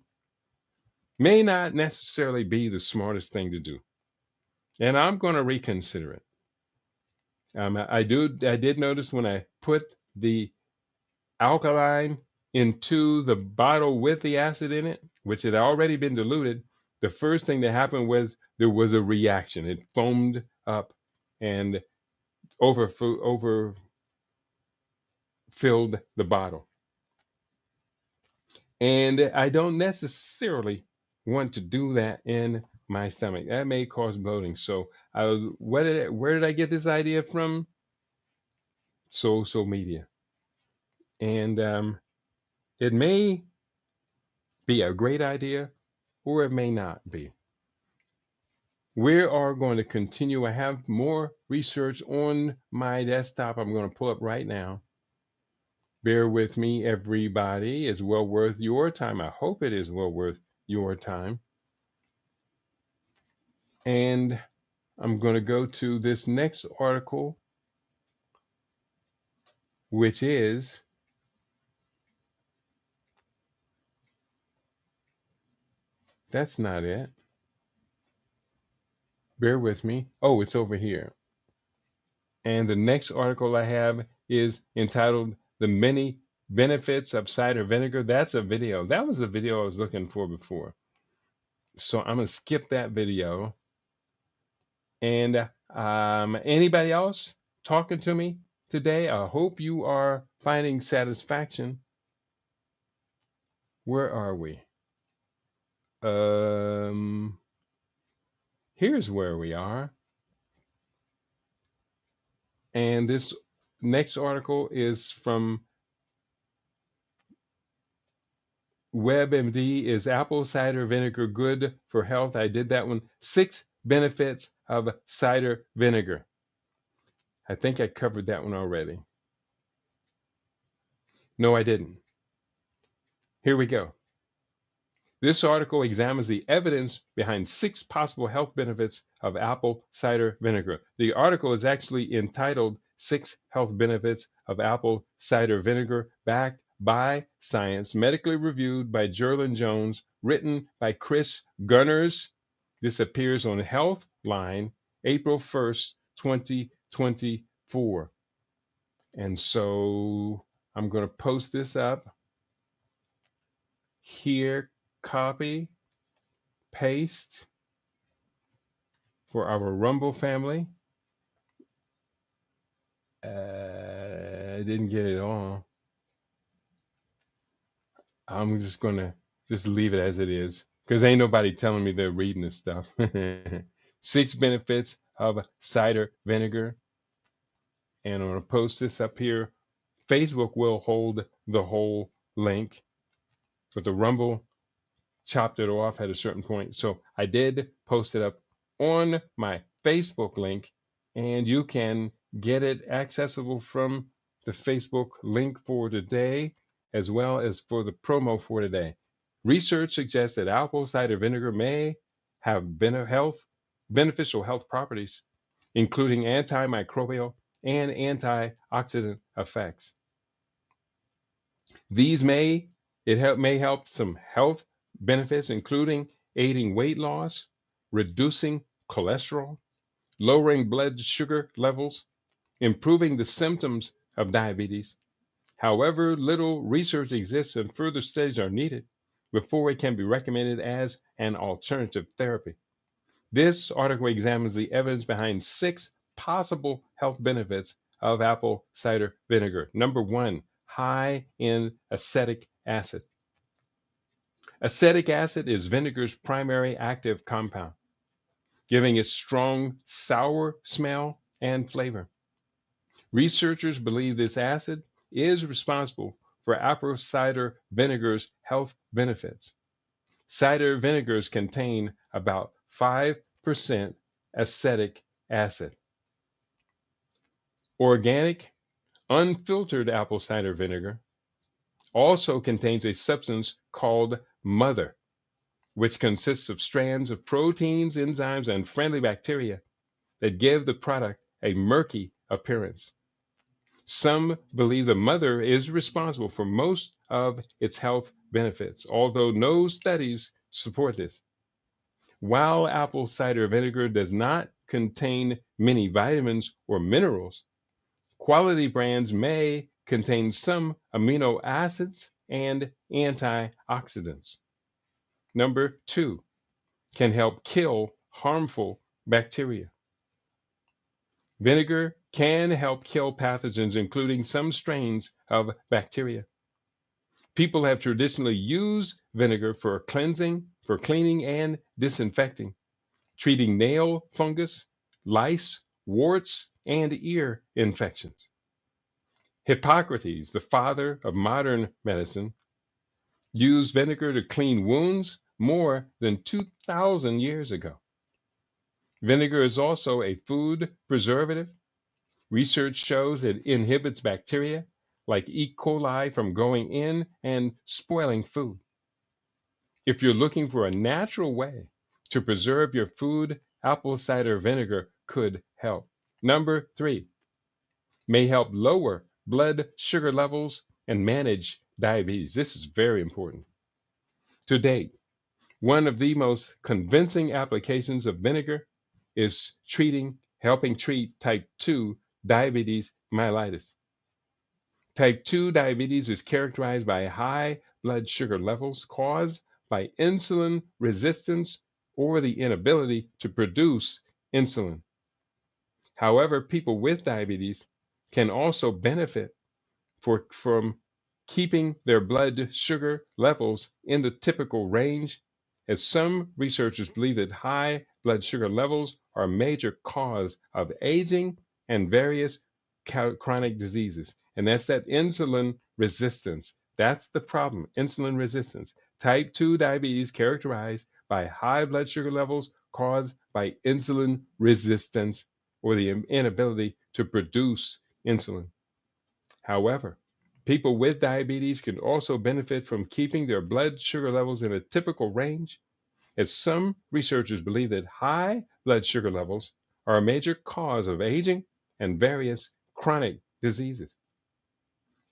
may not necessarily be the smartest thing to do. And I'm going to reconsider it. I did notice when I put the alkaline into the bottle with the acid in it, which had already been diluted, the first thing that happened was there was a reaction. It foamed up and overfilled the bottle. And I don't necessarily want to do that in my stomach. That may cause bloating. So where did I get this idea from? Social media. And It may be a great idea or it may not be. We are going to continue. I have more research on my desktop I'm going to pull up right now. Bear with me, everybody. It's well worth your time. I hope it is well worth your time. And I'm going to go to this next article, which is that's not it. Bear with me. Oh, it's over here. And the next article I have is entitled The Many Benefits of Cider Vinegar. That's a video. That was the video I was looking for before. So I'm going to skip that video. And anybody else talking to me today? I hope you are finding satisfaction. Where are we? Here's where we are. And this next article is from WebMD. Is apple cider vinegar good for health? I did that one. 6 benefits of cider vinegar. I think I covered that one already. No, I didn't. Here we go. This article examines the evidence behind 6 possible health benefits of apple cider vinegar. The article is actually entitled 6 Health Benefits of Apple Cider Vinegar, backed by science, medically reviewed by Jerlin Jones, written by Chris Gunners. This appears on Healthline, April 1st, 2024. And so I'm going to post this up here. Copy, paste for our Rumble family. I didn't get it all. I'm just gonna leave it as it is because ain't nobody telling me they're reading this stuff. 6 benefits of cider vinegar, and I'm gonna post this up here. Facebook will hold the whole link, but the Rumble chopped it off at a certain point. So I did post it up on my Facebook link, and you can get it accessible from the Facebook link for today, as well as for the promo for today. Research suggests that apple cider vinegar may have beneficial health properties, including antimicrobial and antioxidant effects. These may help some health benefits, including aiding weight loss, reducing cholesterol, lowering blood sugar levels, improving the symptoms of diabetes. However, little research exists and further studies are needed before it can be recommended as an alternative therapy. This article examines the evidence behind 6 possible health benefits of apple cider vinegar. Number 1, high in acetic acid. Acetic acid is vinegar's primary active compound, giving it strong sour smell and flavor. Researchers believe this acid is responsible for apple cider vinegar's health benefits. Cider vinegars contain about 5% acetic acid. Organic, unfiltered apple cider vinegar also contains a substance called mother, which consists of strands of proteins, enzymes, and friendly bacteria that give the product a murky appearance. Some believe the mother is responsible for most of its health benefits, although no studies support this. While apple cider vinegar does not contain many vitamins or minerals, quality brands may contain some amino acids and antioxidants. Number 2, can help kill harmful bacteria. Vinegar can help kill pathogens, including some strains of bacteria. People have traditionally used vinegar for cleaning, and disinfecting, treating nail fungus, lice, warts, and ear infections. Hippocrates, the father of modern medicine, used vinegar to clean wounds more than 2,000 years ago. Vinegar is also a food preservative. Research shows it inhibits bacteria like E. coli from going in and spoiling food. If you're looking for a natural way to preserve your food, apple cider vinegar could help. Number 3, may help lower blood sugar levels and manage diabetes. This is very important. To date, one of the most convincing applications of vinegar is helping treat type 2 diabetes mellitus. Type 2 diabetes is characterized by high blood sugar levels caused by insulin resistance or the inability to produce insulin. However, people with diabetes can also benefit from keeping their blood sugar levels in the typical range, as some researchers believe that high blood sugar levels are a major cause of aging and various chronic diseases. And that's that insulin resistance. That's the problem, insulin resistance. Type 2 diabetes characterized by high blood sugar levels caused by insulin resistance or the inability to produce insulin. However, people with diabetes can also benefit from keeping their blood sugar levels in a typical range, as some researchers believe that high blood sugar levels are a major cause of aging and various chronic diseases.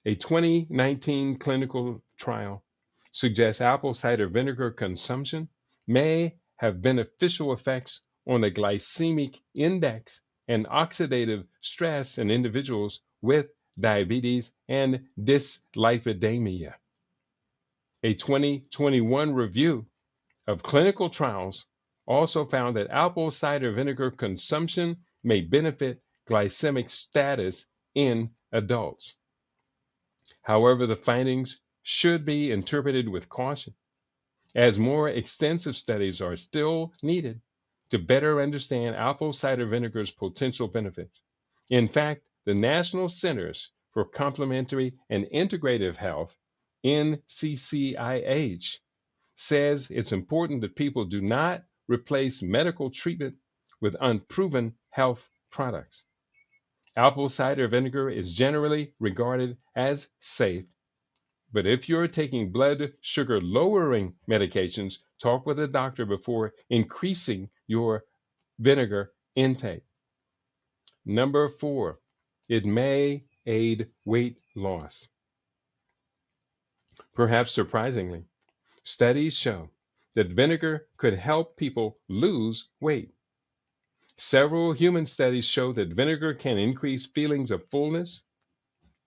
A 2019 clinical trial suggests apple cider vinegar consumption may have beneficial effects on the glycemic index and oxidative stress in individuals with diabetes and dyslipidemia. A 2021 review of clinical trials also found that apple cider vinegar consumption may benefit glycemic status in adults. However, the findings should be interpreted with caution, as more extensive studies are still needed to better understand apple cider vinegar's potential benefits. In fact, the National Centers for Complementary and Integrative Health, NCCIH, says it's important that people do not replace medical treatment with unproven health products. Apple cider vinegar is generally regarded as safe, but if you're taking blood sugar lowering medications, talk with a doctor before increasing your vinegar intake. Number 4, it may aid weight loss. Perhaps surprisingly, studies show that vinegar could help people lose weight. Several human studies show that vinegar can increase feelings of fullness.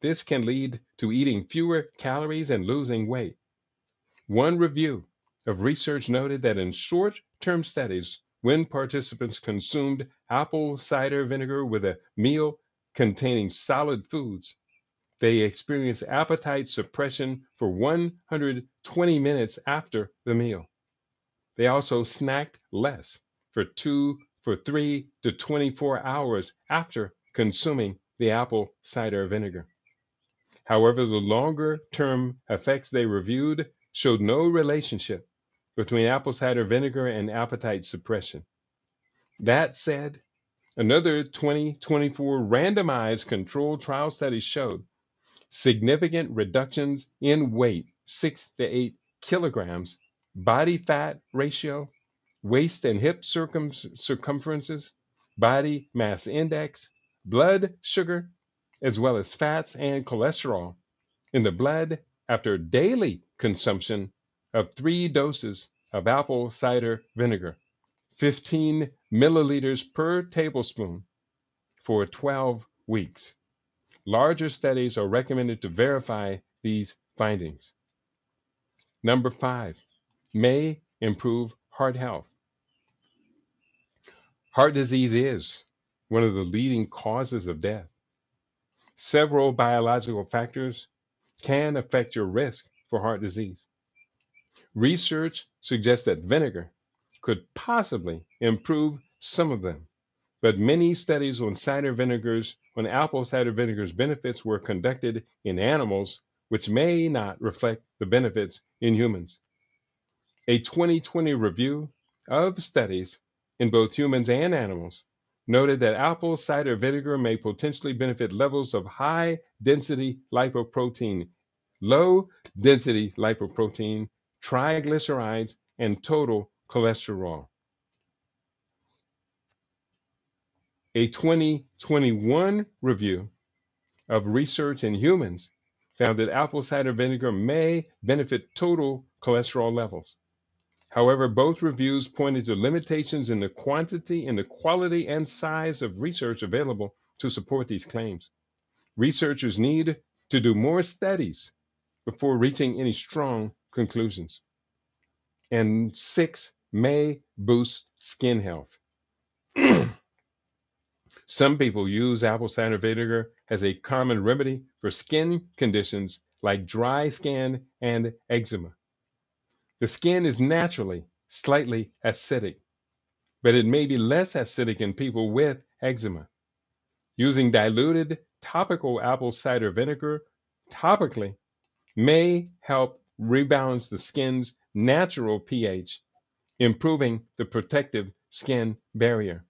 This can lead to eating fewer calories and losing weight. One review of research noted that in short-term studies, when participants consumed apple cider vinegar with a meal containing solid foods, they experienced appetite suppression for 120 minutes after the meal. They also snacked less for 3 to 24 hours after consuming the apple cider vinegar. However, the longer-term effects they reviewed showed no relationship between apple cider vinegar and appetite suppression. That said, another 2024 randomized controlled trial study showed significant reductions in weight, 6 to 8 kilograms, body fat ratio, waist and hip circumferences, body mass index, blood sugar, as well as fats and cholesterol in the blood after daily consumption of 3 doses of apple cider vinegar, 15 milliliters per tablespoon, for 12 weeks. Larger studies are recommended to verify these findings. Number 5, may improve heart health. Heart disease is one of the leading causes of death. Several biological factors can affect your risk for heart disease. Research suggests that vinegar could possibly improve some of them, but many studies on apple cider vinegar's benefits were conducted in animals which may not reflect the benefits in humans. A 2020 review of studies in both humans and animals noted that apple cider vinegar may potentially benefit levels of high density lipoprotein, low density lipoprotein, triglycerides, and total cholesterol. A 2021 review of research in humans found that apple cider vinegar may benefit total cholesterol levels. However, both reviews pointed to limitations in the quantity and the quality and size of research available to support these claims. Researchers need to do more studies before reaching any strong conclusions. And 6, may boost skin health. Some people use apple cider vinegar as a common remedy for skin conditions like dry skin and eczema. The skin is naturally slightly acidic, but it may be less acidic in people with eczema. Using diluted topical apple cider vinegar topically may help rebalance the skin's natural pH, improving the protective skin barrier.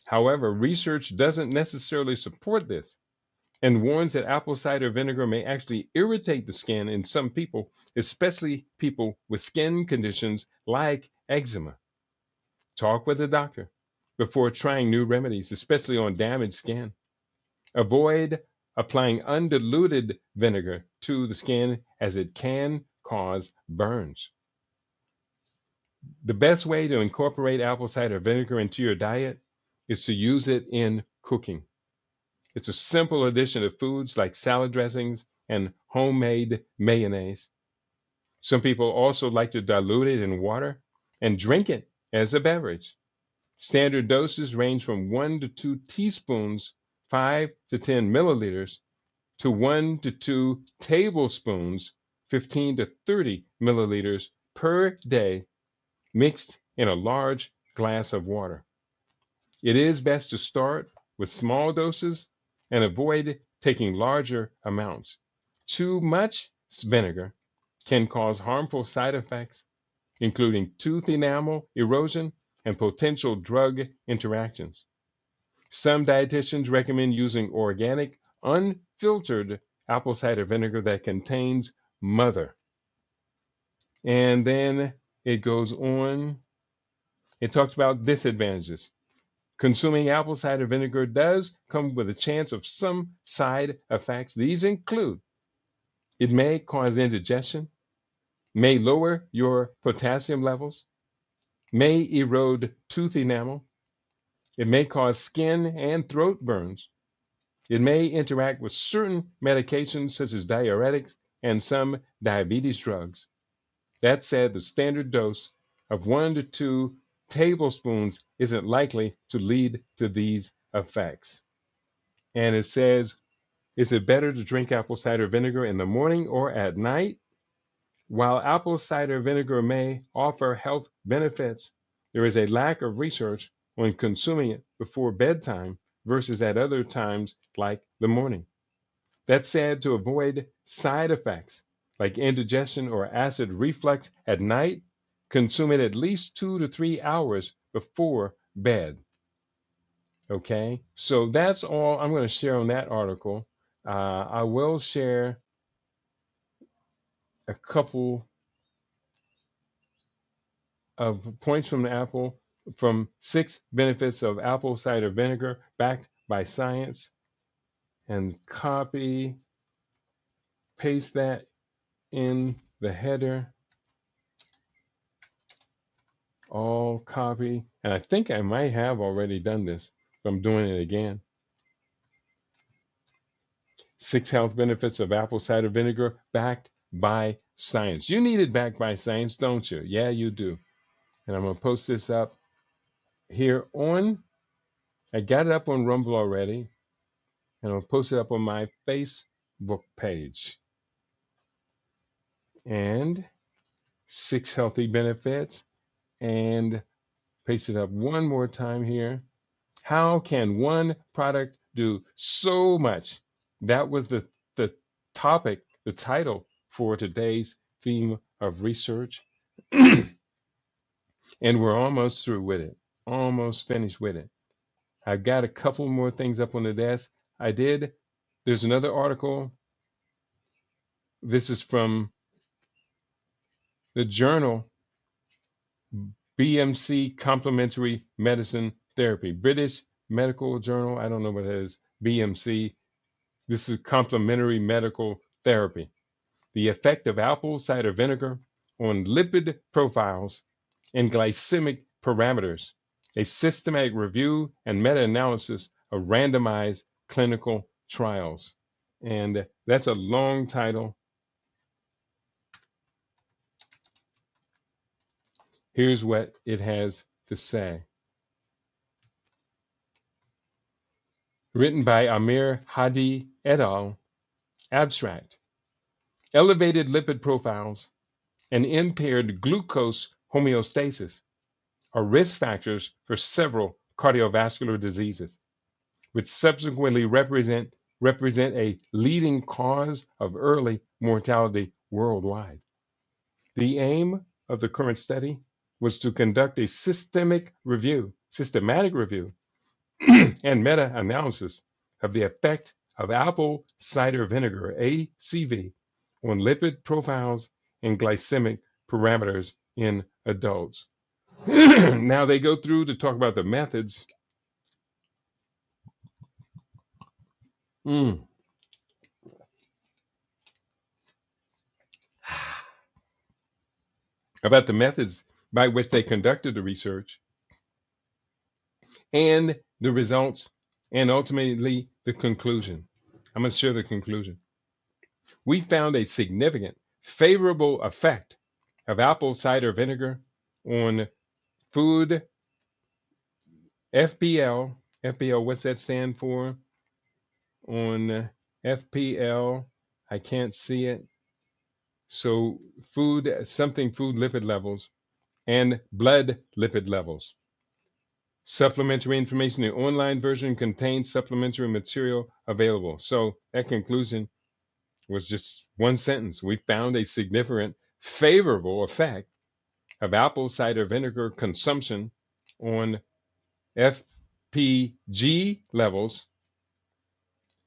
However, research doesn't necessarily support this and warns that apple cider vinegar may actually irritate the skin in some people, especially people with skin conditions like eczema. Talk with a doctor before trying new remedies, especially on damaged skin. Avoid applying undiluted vinegar to the skin as it can cause burns. The best way to incorporate apple cider vinegar into your diet is to use it in cooking. It's a simple addition to foods like salad dressings and homemade mayonnaise. Some people also like to dilute it in water and drink it as a beverage. Standard doses range from 1 to 2 teaspoons, 5 to 10 milliliters, to 1 to 2 tablespoons, 15 to 30 milliliters per day, mixed in a large glass of water. It is best to start with small doses and avoid taking larger amounts. Too much vinegar can cause harmful side effects, including tooth enamel erosion and potential drug interactions. Some dietitians recommend using organic, unfiltered apple cider vinegar that contains mother. And then it goes on. It talks about disadvantages. Consuming apple cider vinegar does come with a chance of some side effects. These include it may cause indigestion, may lower your potassium levels, may erode tooth enamel, it may cause skin and throat burns, it may interact with certain medications such as diuretics and some diabetes drugs. That said, the standard dose of 1 to 2 tablespoons isn't likely to lead to these effects. And it says, is it better to drink apple cider vinegar in the morning or at night? While apple cider vinegar may offer health benefits, there is a lack of research on consuming it before bedtime versus at other times like the morning. That said, to avoid side effects like indigestion or acid reflux at night, consume it at least 2 to 3 hours before bed. Okay, so that's all I'm going to share on that article. I will share a couple of points from the apple, from 6 benefits of apple cider vinegar backed by science, and copy, paste that in the header, all copy. And I think I might have already done this, but I'm doing it again. 6 health benefits of apple cider vinegar backed by science. You need it backed by science, don't you? Yeah, you do. And I'm going to post this up here on, I got it up on Rumble already, and I'll post it up on my Facebook page. And 6 healthy benefits, and paste it up one more time here. How can one product do so much? That was the topic the title for today's theme of research. And we're almost through with it, almost finished with it. I've got a couple more things up on the desk. There's another article. This is from the journal BMC Complementary Medicine Therapy, British Medical Journal. I don't know what it is, BMC. This is complementary medical therapy. The effect of apple cider vinegar on lipid profiles and glycemic parameters, a systematic review and meta-analysis of randomized clinical trials. And that's a long title. Here's what it has to say. Written by Amir Hadi et al. Abstract. Elevated lipid profiles and impaired glucose homeostasis are risk factors for several cardiovascular diseases, which subsequently represent a leading cause of early mortality worldwide. The aim of the current study was to conduct a systematic review and meta-analysis of the effect of apple cider vinegar, ACV, on lipid profiles and glycemic parameters in adults. Now they go through to talk about the methods. About the methods by which they conducted the research and the results, and ultimately the conclusion. I'm going to share the conclusion. We found a significant favorable effect of apple cider vinegar on food FPL. FPL, what's that stand for? On FPL, I can't see it. So food lipid levels and blood lipid levels. Supplementary information. The online version contains supplementary material available. So that conclusion was just one sentence. We found a significant favorable effect of apple cider vinegar consumption on FPG levels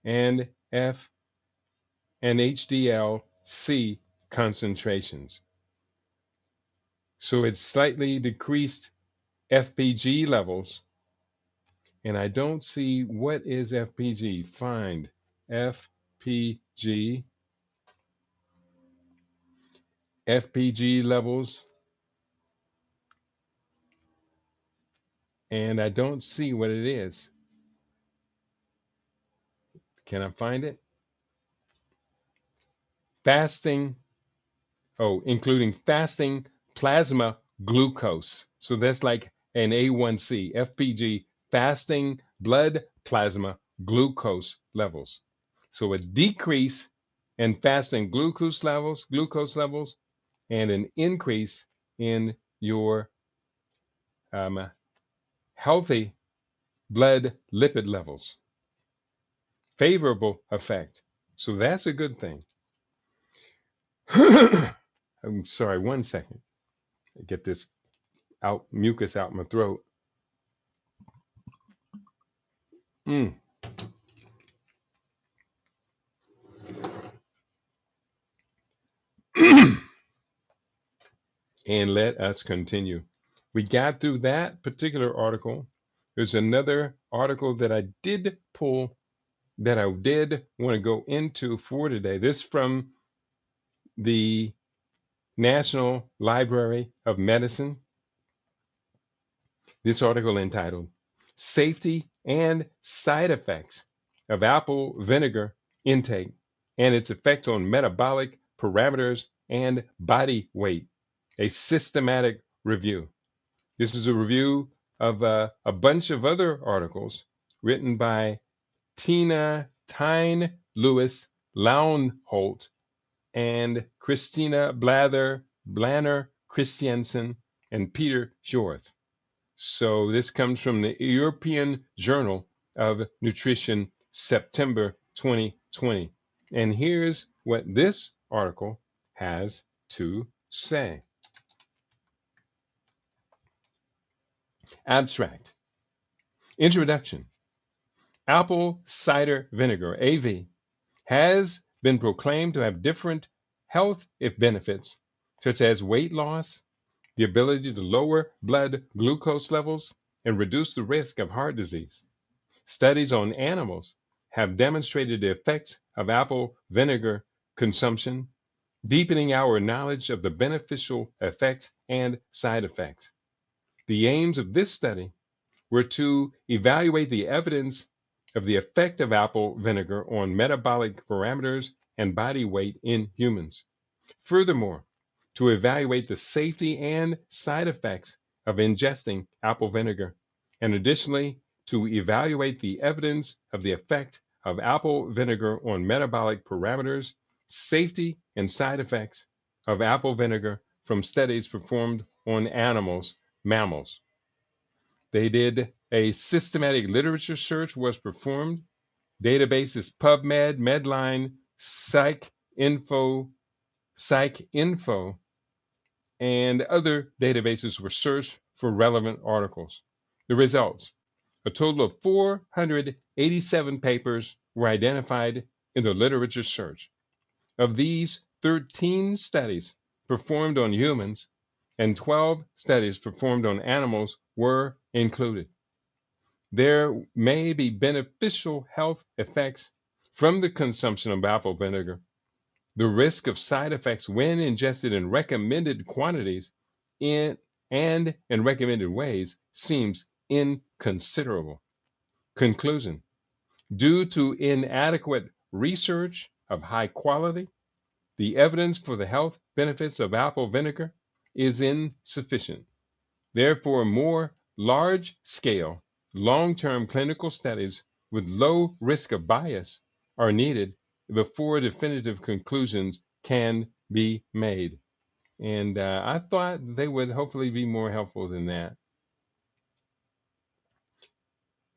and F and HDL-C concentrations. So it slightly decreased FPG levels, and I don't see what is FPG. Find FPG levels, and I don't see what it is. Can I find it? Fasting, including fasting plasma glucose. So that's like an A1C, FPG, fasting blood plasma glucose levels. So a decrease in fasting glucose levels, and an increase in your healthy blood lipid levels. Favorable effect. So that's a good thing. I'm sorry, 1 second. Get this mucus out my throat. And let us continue. We got through that particular article. There's another article that I did pull that I did want to go into for today. This from the National Library of Medicine. This article entitled Safety and Side Effects of Apple Vinegar Intake and Its Effect on Metabolic Parameters and Body Weight, a Systematic Review. This is a review of a bunch of other articles written by Tyne Lewis Launholt and Christina Blanner Christiansen and Peter Shorth. So this comes from the European Journal of Nutrition, September 2020. And here's what this article has to say. Abstract. Introduction. Apple cider vinegar, AV, has been proclaimed to have different health benefits, such as weight loss, the ability to lower blood glucose levels, and reduce the risk of heart disease. Studies on animals have demonstrated the effects of apple vinegar consumption, deepening our knowledge of the beneficial effects and side effects. The aims of this study were to evaluate the evidence of the effect of apple vinegar on metabolic parameters and body weight in humans. Furthermore, to evaluate the safety and side effects of ingesting apple vinegar, and additionally, to evaluate the evidence of the effect of apple vinegar on metabolic parameters, safety, and side effects of apple vinegar from studies performed on animals, mammals. They did a systematic literature search was performed. Databases PubMed, Medline, PsycInfo, and other databases were searched for relevant articles. The results: a total of 487 papers were identified in the literature search. Of these, 13 studies performed on humans and 12 studies performed on animals were included. There may be beneficial health effects from the consumption of apple vinegar. The risk of side effects when ingested in recommended quantities and in recommended ways seems inconsiderable. Conclusion: due to inadequate research of high quality, the evidence for the health benefits of apple vinegar is insufficient. Therefore, more large-scale, long-term clinical studies with low risk of bias are needed before definitive conclusions can be made. And I thought they would hopefully be more helpful than that.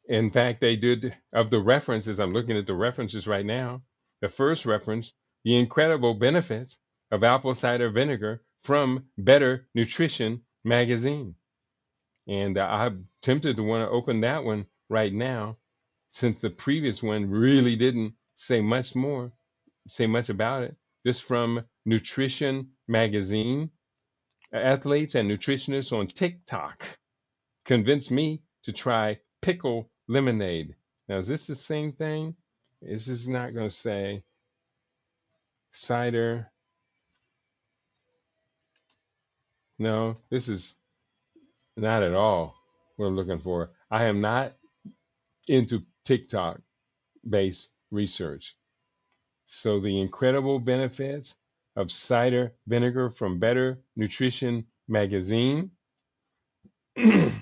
In fact, they did, of the references, I'm looking at the references right now. The first reference, the incredible benefits of apple cider vinegar from Better Nutrition magazine. And I'm tempted to want to open that one right now, since the previous one really didn't say much about it. This from Nutrition Magazine. Athletes and nutritionists on TikTok convinced me to try pickle lemonade. Now, is this the same thing? This is not going to say cider. No, this is not at all what I'm looking for. I am not into TikTok based research. So the incredible benefits of cider vinegar from Better Nutrition magazine. Let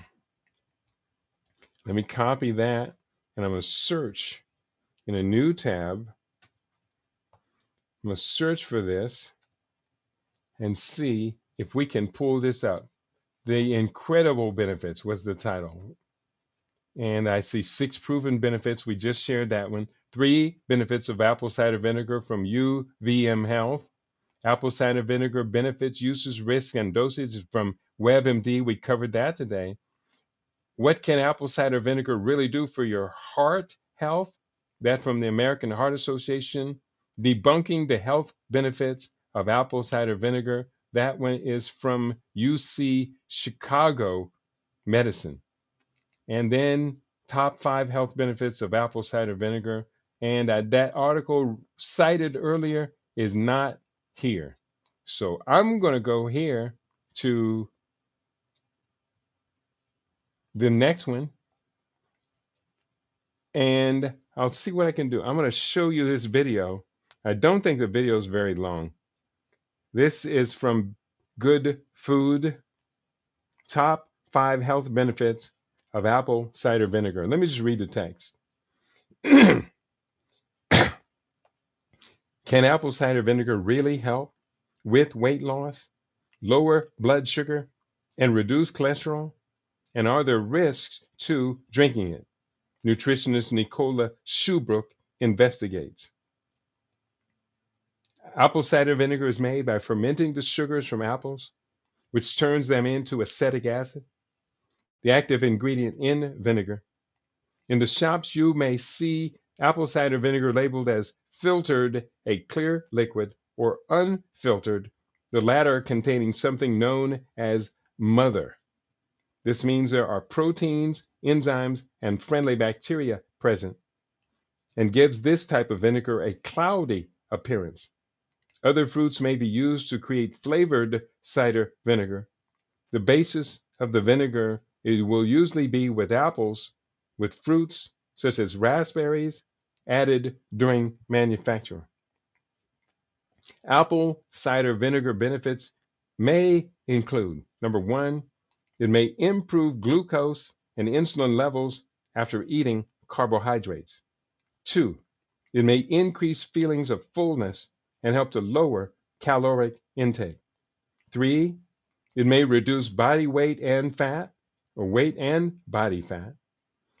me copy that, and I'm going to search in a new tab. I'm going to search for this and see if we can pull this up. The incredible benefits was the title. And I see 6 proven benefits. We just shared that one. 3 benefits of apple cider vinegar from UVM Health. Apple cider vinegar benefits, uses, risk, and dosage from WebMD. We covered that today. What can apple cider vinegar really do for your heart health? That from the American Heart Association. Debunking the health benefits of apple cider vinegar. That one is from UC Chicago Medicine. And then top 5 health benefits of apple cider vinegar. And that article cited earlier is not here. So I'm going to go here to the next one, and I'll see what I can do. I'm going to show you this video. I don't think the video is very long. This is from Good Food, top 5 health benefits of apple cider vinegar. Let me just read the text. Can apple cider vinegar really help with weight loss, lower blood sugar, and reduce cholesterol? And are there risks to drinking it? Nutritionist Nicola Shubrook investigates. Apple cider vinegar is made by fermenting the sugars from apples, which turns them into acetic acid, the active ingredient in vinegar. In the shops, you may see apple cider vinegar labeled as filtered, a clear liquid, or unfiltered, the latter containing something known as mother. This means there are proteins, enzymes, and friendly bacteria present, and gives this type of vinegar a cloudy appearance. Other fruits may be used to create flavored cider vinegar. The basis of the vinegar will usually be with apples, with fruits such as raspberries added during manufacture. Apple cider vinegar benefits may include number one, it may improve glucose and insulin levels after eating carbohydrates. Two, it may increase feelings of fullness and help to lower caloric intake. Three, it may reduce body weight and fat, or weight and body fat.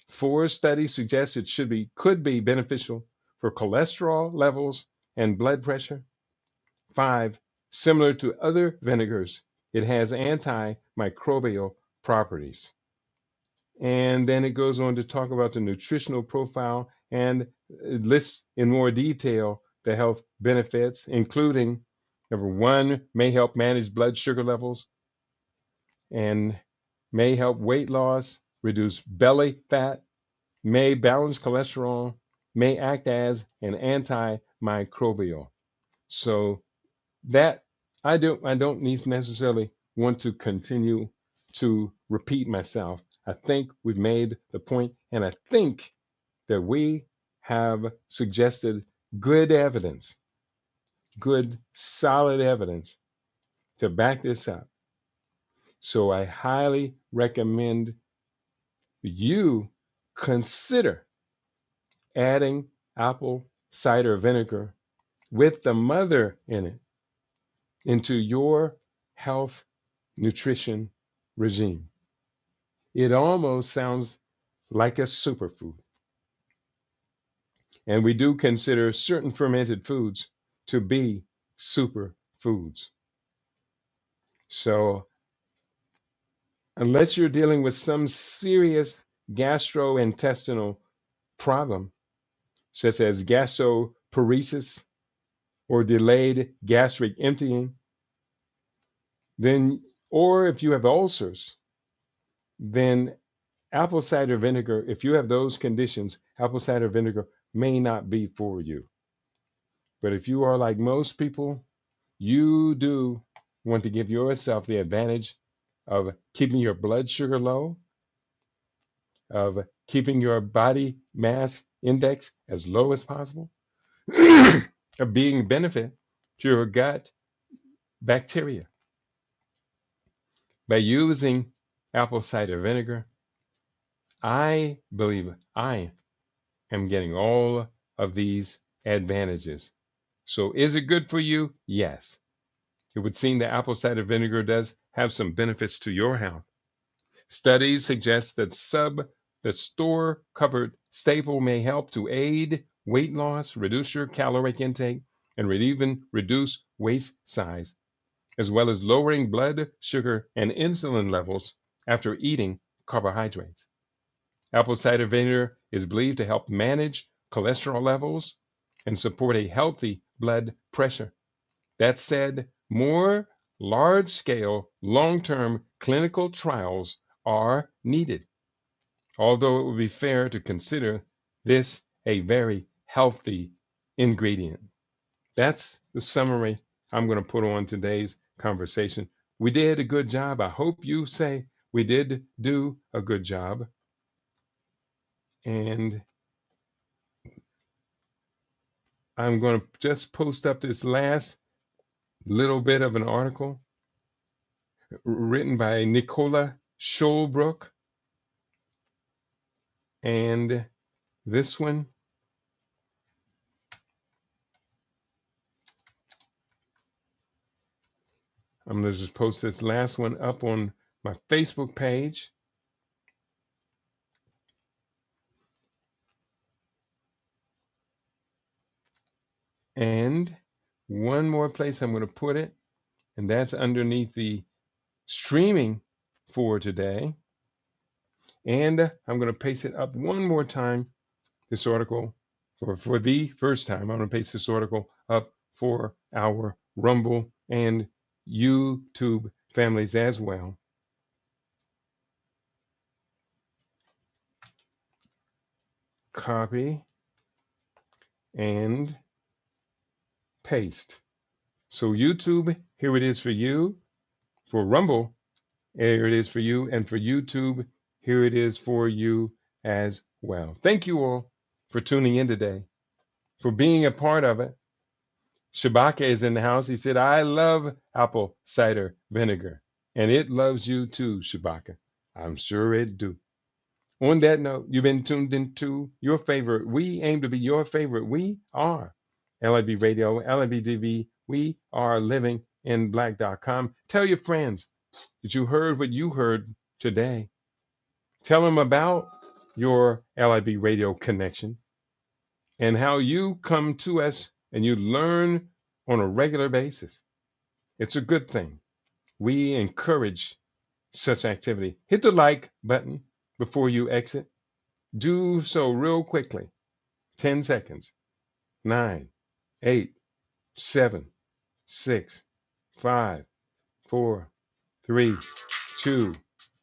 Four studies suggest it could be beneficial for cholesterol levels and blood pressure. Five, similar to other vinegars, it has antimicrobial properties. And then it goes on to talk about the nutritional profile and it lists in more detail the health benefits, including number one, may help manage blood sugar levels and may help weight loss, reduce belly fat, may balance cholesterol, may act as an antimicrobial. So that I don't necessarily want to continue to repeat myself. I think we've made the point, and I think that we have suggested good evidence, good solid evidence to back this up. So I highly recommend you consider adding apple cider vinegar with the mother in it into your health nutrition regime. It almost sounds like a superfood. And we do consider certain fermented foods to be superfoods. So, unless you're dealing with some serious gastrointestinal problem, such as gastroparesis or delayed gastric emptying, then, or if you have ulcers, then apple cider vinegar, if you have those conditions, apple cider vinegar may not be for you. But if you are like most people, you do want to give yourself the advantage of keeping your blood sugar low, of keeping your body mass index as low as possible, of being benefit to your gut bacteria. By using apple cider vinegar, I believe I am getting all of these advantages. So is it good for you? Yes. It would seem that apple cider vinegar does have some benefits to your health. Studies suggest that the store cupboard staple may help to aid weight loss, reduce your caloric intake, and even reduce waist size, as well as lowering blood sugar and insulin levels after eating carbohydrates. Apple cider vinegar is believed to help manage cholesterol levels and support a healthy blood pressure. That said, more large-scale, long-term clinical trials are needed, although it would be fair to consider this a very healthy ingredient. That's the summary I'm going to put on today's conversation. We did a good job. I hope you say we did do a good job. And I'm going to just post up this last little bit of an article written by Nicola Scholbrook. And this one, I'm going to just post this last one up on my Facebook page. And one more place I'm going to put it, and that's underneath the streaming for today. And I'm going to paste it up one more time, this article, for the first time. I'm going to paste this article up for our Rumble and YouTube families as well. Copy and paste. So YouTube, here it is for you. For Rumble, here it is for you. And for YouTube, here it is for you as well. Thank you all for tuning in today, for being a part of it. Shabaka is in the house. He said, I love apple cider vinegar. And it loves you too, Shabaka. I'm sure it do. On that note, you've been tuned into your favorite. We aim to be your favorite. We are LIB Radio, LIB TV. We are living in black.com. Tell your friends that you heard what you heard today. Tell them about your LIB Radio connection and how you come to us and you learn on a regular basis. It's a good thing. We encourage such activity. Hit the like button before you exit. Do so real quickly. 10 seconds. 9, 8, 7, 6, 5, 4, 3, 2,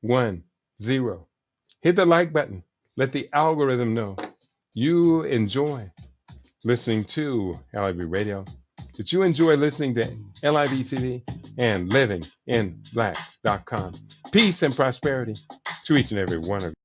1, 0. Hit the like button. Let the algorithm know you enjoy listening to LIB Radio, that you enjoy listening to LIB TV and living in black.com. Peace and prosperity to each and every one of you.